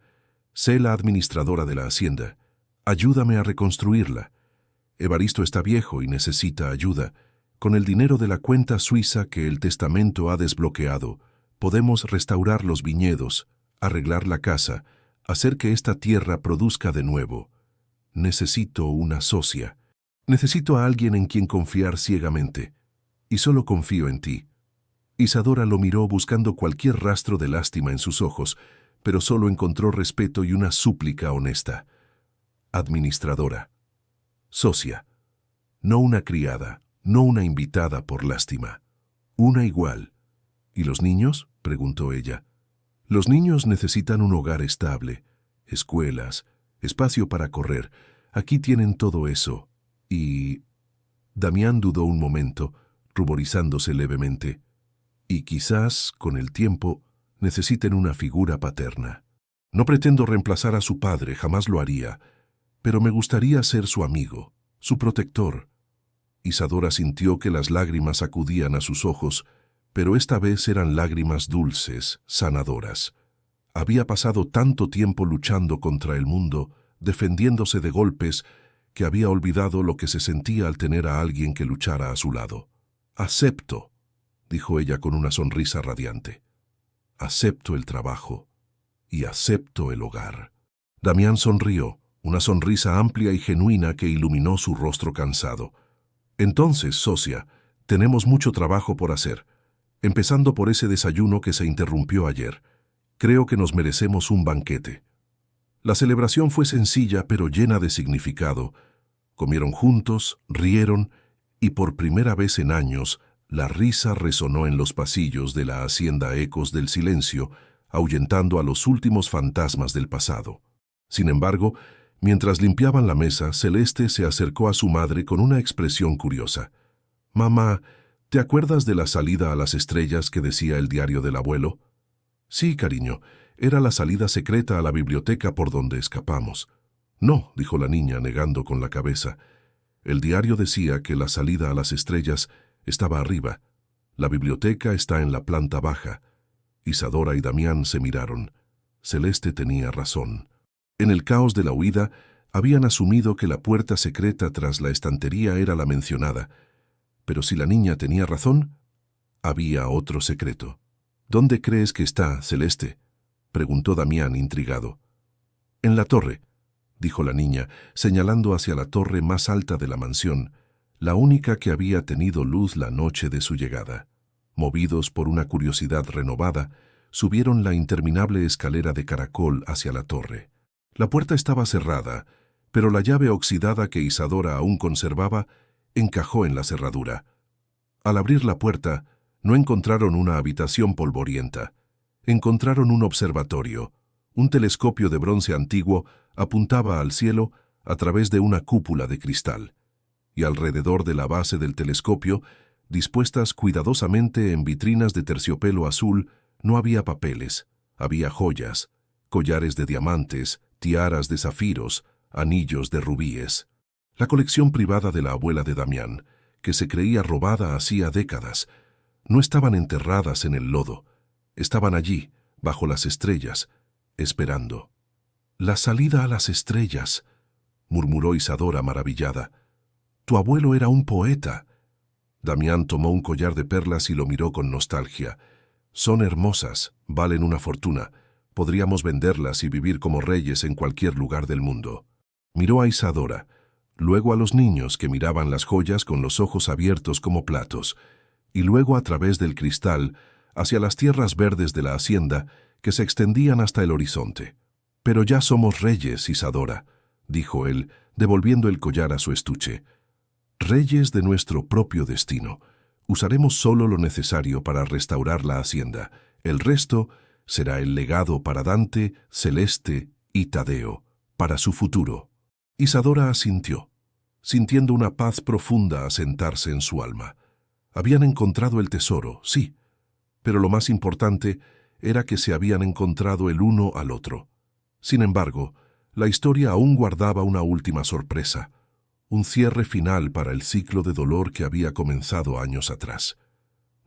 Sé la administradora de la hacienda. Ayúdame a reconstruirla. Evaristo está viejo y necesita ayuda. Con el dinero de la cuenta suiza que el testamento ha desbloqueado, podemos restaurar los viñedos, arreglar la casa, hacer que esta tierra produzca de nuevo. Necesito una socia. Necesito a alguien en quien confiar ciegamente. Y solo confío en ti. Isadora lo miró buscando cualquier rastro de lástima en sus ojos, pero solo encontró respeto y una súplica honesta. Administradora. Socia. No una criada, no una invitada por lástima. Una igual. ¿Y los niños?, preguntó ella. Los niños necesitan un hogar estable, escuelas, espacio para correr. Aquí tienen todo eso. Y... Damián dudó un momento, ruborizándose levemente. Y quizás, con el tiempo, necesiten una figura paterna. No pretendo reemplazar a su padre, jamás lo haría, pero me gustaría ser su amigo, su protector. Isadora sintió que las lágrimas acudían a sus ojos, pero esta vez eran lágrimas dulces, sanadoras. Había pasado tanto tiempo luchando contra el mundo, defendiéndose de golpes, que había olvidado lo que se sentía al tener a alguien que luchara a su lado. «Acepto», dijo ella con una sonrisa radiante. «Acepto el trabajo y acepto el hogar». Damián sonrió, una sonrisa amplia y genuina que iluminó su rostro cansado. «Entonces, socia, tenemos mucho trabajo por hacer, empezando por ese desayuno que se interrumpió ayer. Creo que nos merecemos un banquete». La celebración fue sencilla pero llena de significado. Comieron juntos, rieron, y por primera vez en años, la risa resonó en los pasillos de la hacienda ecos del silencio, ahuyentando a los últimos fantasmas del pasado. Sin embargo, mientras limpiaban la mesa, Celeste se acercó a su madre con una expresión curiosa. «Mamá, ¿te acuerdas de la salida a las estrellas que decía el diario del abuelo?» «Sí, cariño, era la salida secreta a la biblioteca por donde escapamos». «No», dijo la niña, negando con la cabeza. «El diario decía que la salida a las estrellas estaba arriba. La biblioteca está en la planta baja». Isadora y Damián se miraron. Celeste tenía razón. En el caos de la huida, habían asumido que la puerta secreta tras la estantería era la mencionada. Pero si la niña tenía razón, había otro secreto. «¿Dónde crees que está, Celeste?», preguntó Damián, intrigado. «En la torre», dijo la niña, señalando hacia la torre más alta de la mansión, la única que había tenido luz la noche de su llegada. Movidos por una curiosidad renovada, subieron la interminable escalera de caracol hacia la torre. La puerta estaba cerrada, pero la llave oxidada que Isadora aún conservaba encajó en la cerradura. Al abrir la puerta, no encontraron una habitación polvorienta. Encontraron un observatorio. Un telescopio de bronce antiguo apuntaba al cielo a través de una cúpula de cristal. Y alrededor de la base del telescopio, dispuestas cuidadosamente en vitrinas de terciopelo azul, no había papeles, había joyas, collares de diamantes, tiaras de zafiros, anillos de rubíes. La colección privada de la abuela de Damián, que se creía robada hacía décadas. No estaban enterradas en el lodo, estaban allí, bajo las estrellas, esperando. «La salida a las estrellas», murmuró Isadora maravillada. «Tu abuelo era un poeta». Damián tomó un collar de perlas y lo miró con nostalgia. «Son hermosas, valen una fortuna. Podríamos venderlas y vivir como reyes en cualquier lugar del mundo. Miró a Isadora, luego a los niños que miraban las joyas con los ojos abiertos como platos, y luego a través del cristal hacia las tierras verdes de la hacienda que se extendían hasta el horizonte. «Pero ya somos reyes, Isadora», dijo él, devolviendo el collar a su estuche. «Reyes de nuestro propio destino. Usaremos solo lo necesario para restaurar la hacienda. El resto será el legado para Dante, Celeste y Tadeo, para su futuro». Isadora asintió, sintiendo una paz profunda asentarse en su alma. Habían encontrado el tesoro, sí, pero lo más importante era que se habían encontrado el uno al otro. Sin embargo, la historia aún guardaba una última sorpresa, un cierre final para el ciclo de dolor que había comenzado años atrás.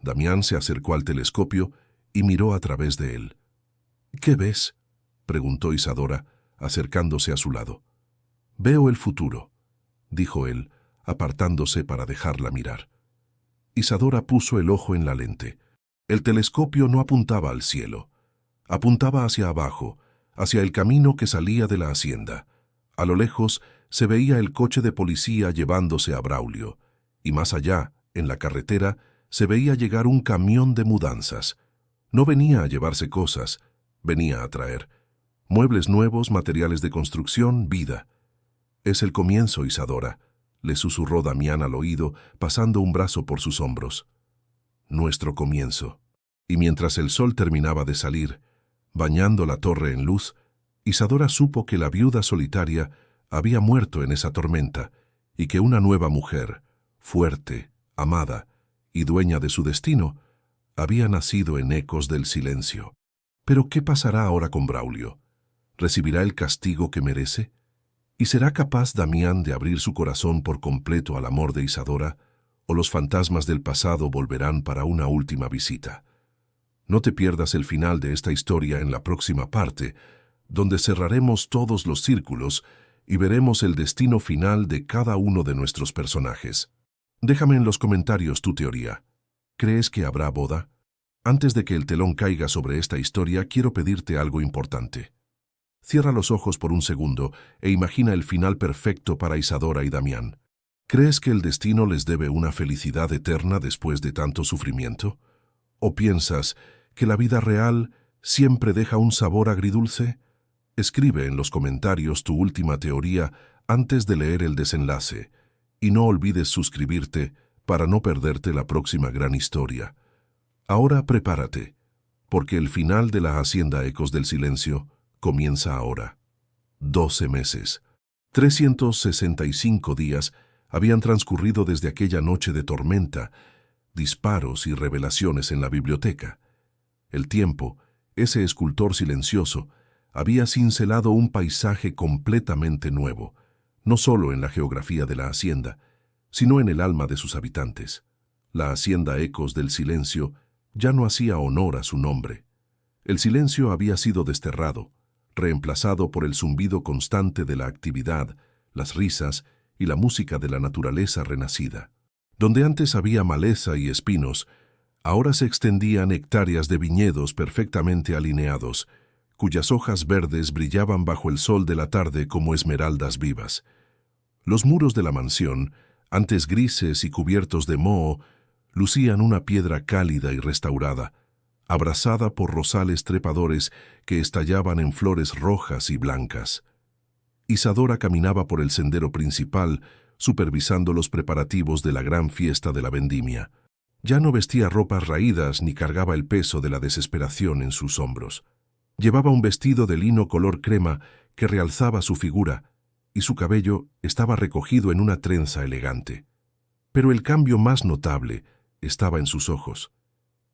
Damián se acercó al telescopio y miró a través de él. «¿Qué ves?», preguntó Isadora, acercándose a su lado. «Veo el futuro», dijo él, apartándose para dejarla mirar. Isadora puso el ojo en la lente. El telescopio no apuntaba al cielo. Apuntaba hacia abajo, hacia el camino que salía de la hacienda. A lo lejos se veía el coche de policía llevándose a Braulio, y más allá, en la carretera, se veía llegar un camión de mudanzas. No venía a llevarse cosas, venía a traer muebles nuevos, materiales de construcción, vida. «Es el comienzo, Isadora», le susurró Damián al oído, pasando un brazo por sus hombros. «Nuestro comienzo». Y mientras el sol terminaba de salir, bañando la torre en luz, Isadora supo que la viuda solitaria había muerto en esa tormenta y que una nueva mujer, fuerte, amada y dueña de su destino, había nacido en ecos del silencio. Pero ¿qué pasará ahora con Braulio? ¿Recibirá el castigo que merece? ¿Y será capaz Damián de abrir su corazón por completo al amor de Isadora, o los fantasmas del pasado volverán para una última visita? No te pierdas el final de esta historia en la próxima parte, donde cerraremos todos los círculos y veremos el destino final de cada uno de nuestros personajes. Déjame en los comentarios tu teoría. ¿Crees que habrá boda? Antes de que el telón caiga sobre esta historia, quiero pedirte algo importante. Cierra los ojos por un segundo e imagina el final perfecto para Isadora y Damián. ¿Crees que el destino les debe una felicidad eterna después de tanto sufrimiento? ¿O piensas que la vida real siempre deja un sabor agridulce? Escribe en los comentarios tu última teoría antes de leer el desenlace, y no olvides suscribirte para no perderte la próxima gran historia. Ahora prepárate, porque el final de la Hacienda Ecos del Silencio comienza ahora. 12 meses, 365 días habían transcurrido desde aquella noche de tormenta, disparos y revelaciones en la biblioteca. El tiempo, ese escultor silencioso, había cincelado un paisaje completamente nuevo, no solo en la geografía de la hacienda, sino en el alma de sus habitantes. La Hacienda Ecos del Silencio ya no hacía honor a su nombre. El silencio había sido desterrado, reemplazado por el zumbido constante de la actividad, las risas y la música de la naturaleza renacida. Donde antes había maleza y espinos, ahora se extendían hectáreas de viñedos perfectamente alineados, cuyas hojas verdes brillaban bajo el sol de la tarde como esmeraldas vivas. Los muros de la mansión, antes grises y cubiertos de moho, lucían una piedra cálida y restaurada, abrazada por rosales trepadores que estallaban en flores rojas y blancas. Isadora caminaba por el sendero principal, supervisando los preparativos de la gran fiesta de la vendimia. Ya no vestía ropas raídas ni cargaba el peso de la desesperación en sus hombros. Llevaba un vestido de lino color crema que realzaba su figura, y su cabello estaba recogido en una trenza elegante. Pero el cambio más notable estaba en sus ojos.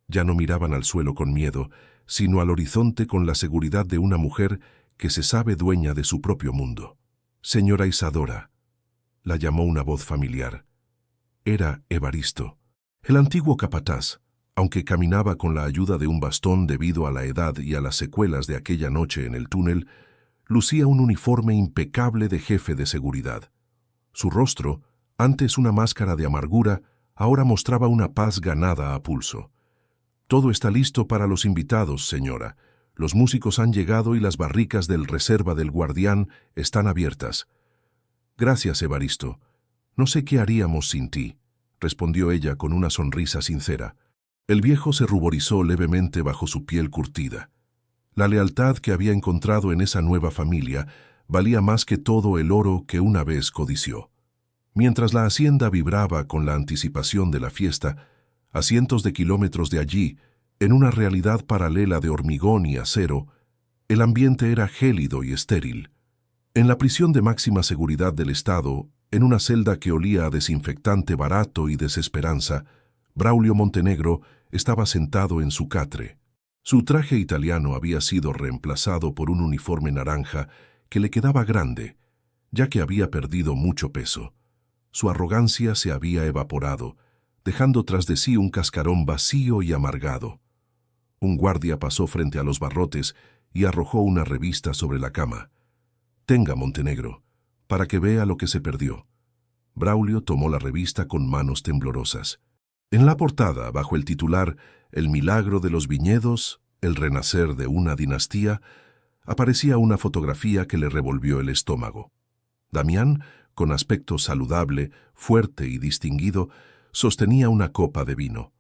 Ya no miraban al suelo con miedo, sino al horizonte con la seguridad de una mujer que se sabe dueña de su propio mundo. «Señora Isadora», la llamó una voz familiar. Era Evaristo, el antiguo capataz, aunque caminaba con la ayuda de un bastón debido a la edad y a las secuelas de aquella noche en el túnel, lucía un uniforme impecable de jefe de seguridad. Su rostro, antes una máscara de amargura, ahora mostraba una paz ganada a pulso. «Todo está listo para los invitados, señora. Los músicos han llegado y las barricas del reserva del Guardián están abiertas. Gracias, Evaristo. No sé qué haríamos sin ti, respondió ella con una sonrisa sincera. El viejo se ruborizó levemente bajo su piel curtida. La lealtad que había encontrado en esa nueva familia valía más que todo el oro que una vez codició. Mientras la hacienda vibraba con la anticipación de la fiesta, a cientos de kilómetros de allí, en una realidad paralela de hormigón y acero, el ambiente era gélido y estéril. En la prisión de máxima seguridad del Estado, en una celda que olía a desinfectante barato y desesperanza, Braulio Montenegro estaba sentado en su catre. Su traje italiano había sido reemplazado por un uniforme naranja que le quedaba grande, ya que había perdido mucho peso. Su arrogancia se había evaporado, dejando tras de sí un cascarón vacío y amargado. Un guardia pasó frente a los barrotes y arrojó una revista sobre la cama. «Tenga, Montenegro, para que vea lo que se perdió». Braulio tomó la revista con manos temblorosas. En la portada, bajo el titular «El milagro de los viñedos, el renacer de una dinastía», aparecía una fotografía que le revolvió el estómago. Damián, con aspecto saludable, fuerte y distinguido, sostenía una copa de vino.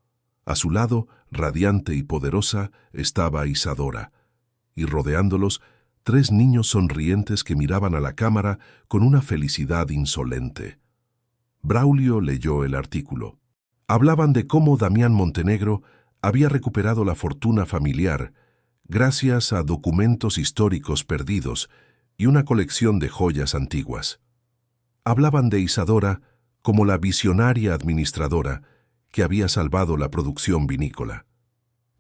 A su lado, radiante y poderosa, estaba Isadora, y rodeándolos, 3 niños sonrientes que miraban a la cámara con una felicidad insolente. Braulio leyó el artículo. Hablaban de cómo Damián Montenegro había recuperado la fortuna familiar gracias a documentos históricos perdidos y una colección de joyas antiguas. Hablaban de Isadora como la visionaria administradora que había salvado la producción vinícola.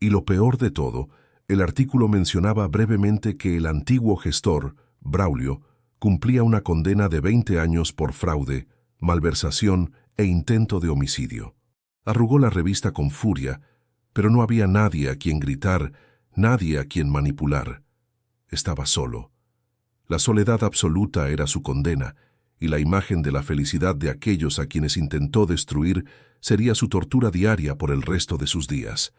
Y lo peor de todo, el artículo mencionaba brevemente que el antiguo gestor, Braulio, cumplía una condena de 20 años por fraude, malversación e intento de homicidio. Arrugó la revista con furia, pero no había nadie a quien gritar, nadie a quien manipular. Estaba solo. La soledad absoluta era su condena, y la imagen de la felicidad de aquellos a quienes intentó destruir sería su tortura diaria por el resto de sus días.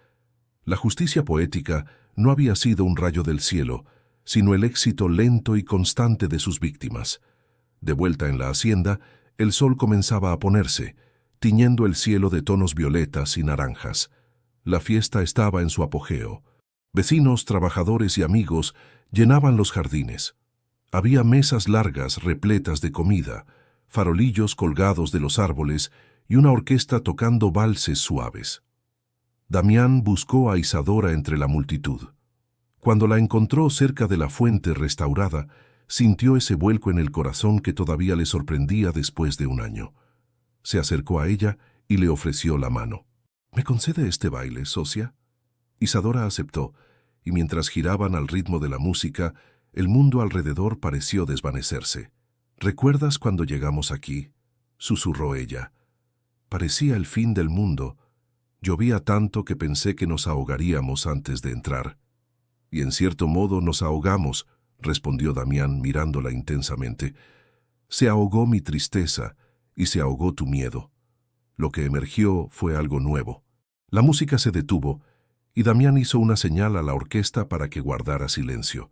La justicia poética no había sido un rayo del cielo, sino el éxito lento y constante de sus víctimas. De vuelta en la hacienda, el sol comenzaba a ponerse, tiñendo el cielo de tonos violetas y naranjas. La fiesta estaba en su apogeo. Vecinos, trabajadores y amigos llenaban los jardines. Había mesas largas repletas de comida, farolillos colgados de los árboles y una orquesta tocando valses suaves. Damián buscó a Isadora entre la multitud. Cuando la encontró cerca de la fuente restaurada, sintió ese vuelco en el corazón que todavía le sorprendía después de un año. Se acercó a ella y le ofreció la mano. «¿Me concede este baile, socia?» Isadora aceptó, y mientras giraban al ritmo de la música, el mundo alrededor pareció desvanecerse. «¿Recuerdas cuando llegamos aquí?», susurró ella. Parecía el fin del mundo. Llovía tanto que pensé que nos ahogaríamos antes de entrar. «Y en cierto modo nos ahogamos», respondió Damián mirándola intensamente. «Se ahogó mi tristeza y se ahogó tu miedo. Lo que emergió fue algo nuevo». La música se detuvo y Damián hizo una señal a la orquesta para que guardara silencio.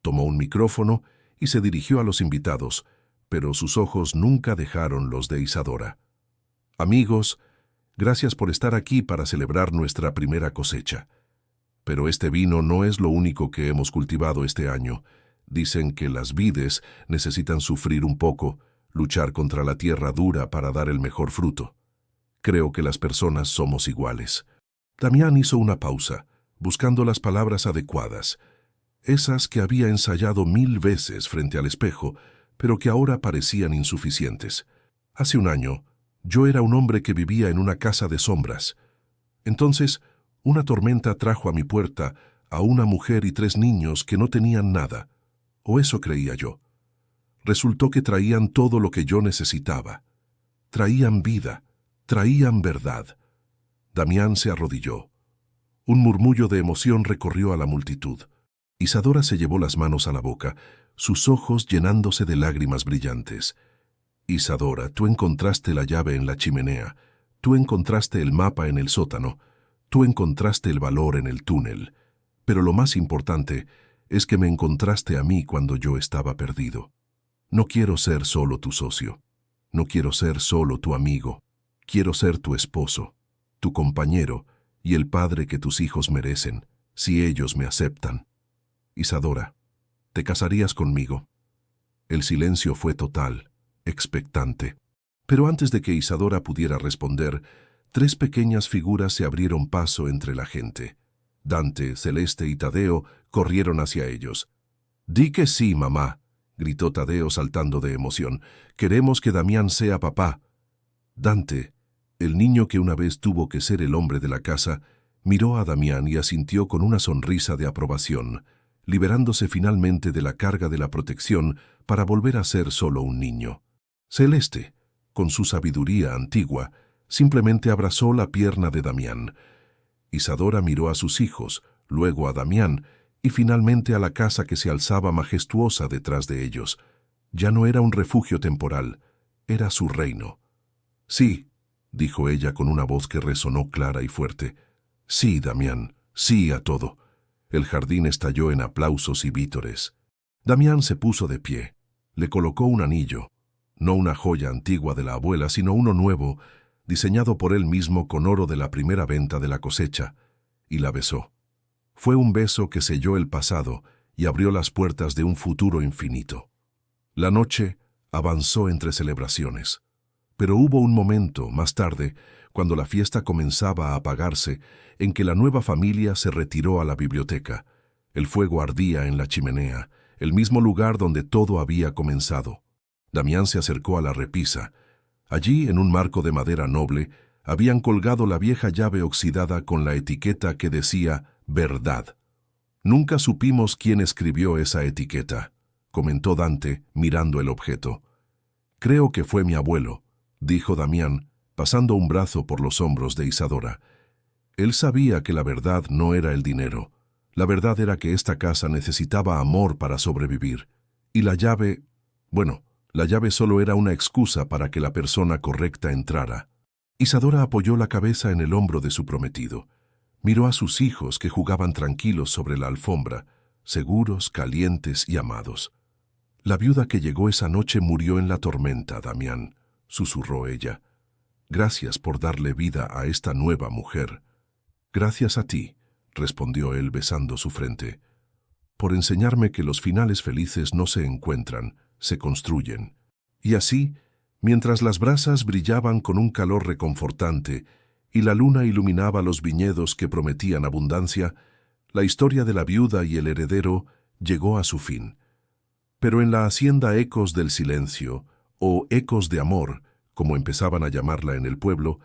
Tomó un micrófono y se dirigió a los invitados, pero sus ojos nunca dejaron los de Isadora. «Amigos, gracias por estar aquí para celebrar nuestra primera cosecha. Pero este vino no es lo único que hemos cultivado este año. Dicen que las vides necesitan sufrir un poco, luchar contra la tierra dura para dar el mejor fruto. Creo que las personas somos iguales». Damián hizo una pausa, buscando las palabras adecuadas, esas que había ensayado 1000 veces frente al espejo, pero que ahora parecían insuficientes. «Hace un año, yo era un hombre que vivía en una casa de sombras. Entonces, una tormenta trajo a mi puerta a una mujer y 3 niños que no tenían nada, o eso creía yo. Resultó que traían todo lo que yo necesitaba. Traían vida, traían verdad». Damián se arrodilló. Un murmullo de emoción recorrió a la multitud. Isadora se llevó las manos a la boca, sus ojos llenándose de lágrimas brillantes. «Isadora, tú encontraste la llave en la chimenea, tú encontraste el mapa en el sótano, tú encontraste el valor en el túnel. Pero lo más importante es que me encontraste a mí cuando yo estaba perdido. No quiero ser solo tu socio. No quiero ser solo tu amigo. Quiero ser tu esposo, tu compañero y el padre que tus hijos merecen, si ellos me aceptan. Isadora, ¿te casarías conmigo? El silencio fue total, expectante. Pero antes de que Isadora pudiera responder, tres pequeñas figuras se abrieron paso entre la gente. Dante, Celeste y Tadeo corrieron hacia ellos. «Di que sí, mamá», gritó Tadeo saltando de emoción. «Queremos que Damián sea papá». Dante, el niño que una vez tuvo que ser el hombre de la casa, miró a Damián y asintió con una sonrisa de aprobación, liberándose finalmente de la carga de la protección para volver a ser solo un niño. Celeste, con su sabiduría antigua, simplemente abrazó la pierna de Damián. Isadora miró a sus hijos, luego a Damián, y finalmente a la casa que se alzaba majestuosa detrás de ellos. Ya no era un refugio temporal, era su reino. «Sí», dijo ella con una voz que resonó clara y fuerte. «Sí, Damián, sí a todo». El jardín estalló en aplausos y vítores. Damián se puso de pie. Le colocó un anillo, no una joya antigua de la abuela, sino uno nuevo, diseñado por él mismo con oro de la primera venta de la cosecha, y la besó. Fue un beso que selló el pasado y abrió las puertas de un futuro infinito. La noche avanzó entre celebraciones. Pero hubo un momento, más tarde, cuando la fiesta comenzaba a apagarse, en que la nueva familia se retiró a la biblioteca. El fuego ardía en la chimenea, el mismo lugar donde todo había comenzado. Damián se acercó a la repisa. Allí, en un marco de madera noble, habían colgado la vieja llave oxidada con la etiqueta que decía «Verdad». «Nunca supimos quién escribió esa etiqueta», comentó Dante, mirando el objeto. «Creo que fue mi abuelo», dijo Damián, pasando un brazo por los hombros de Isadora. Él sabía que la verdad no era el dinero. La verdad era que esta casa necesitaba amor para sobrevivir. Y la llave... bueno, la llave solo era una excusa para que la persona correcta entrara. Isadora apoyó la cabeza en el hombro de su prometido. Miró a sus hijos que jugaban tranquilos sobre la alfombra, seguros, calientes y amados. «La viuda que llegó esa noche murió en la tormenta, Damián», susurró ella. «Gracias por darle vida a esta nueva mujer». «Gracias a ti», respondió él besando su frente, «por enseñarme que los finales felices no se encuentran, se construyen». Y así, mientras las brasas brillaban con un calor reconfortante y la luna iluminaba los viñedos que prometían abundancia, la historia de la viuda y el heredero llegó a su fin. Pero en la hacienda Ecos del Silencio, o Ecos de Amor, como empezaban a llamarla en el pueblo,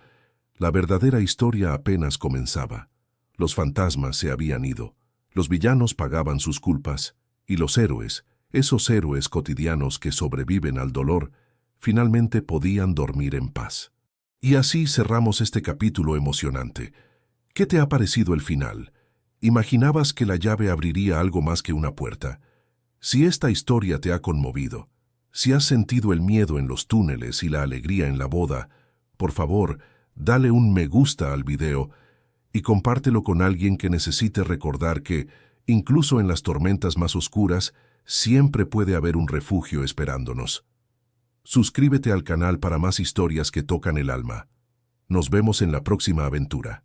la verdadera historia apenas comenzaba. Los fantasmas se habían ido, los villanos pagaban sus culpas, y los héroes, esos héroes cotidianos que sobreviven al dolor, finalmente podían dormir en paz. Y así cerramos este capítulo emocionante. ¿Qué te ha parecido el final? ¿Imaginabas que la llave abriría algo más que una puerta? Si esta historia te ha conmovido, si has sentido el miedo en los túneles y la alegría en la boda, por favor, dale un me gusta al video y compártelo con alguien que necesite recordar que, incluso en las tormentas más oscuras, siempre puede haber un refugio esperándonos. Suscríbete al canal para más historias que tocan el alma. Nos vemos en la próxima aventura.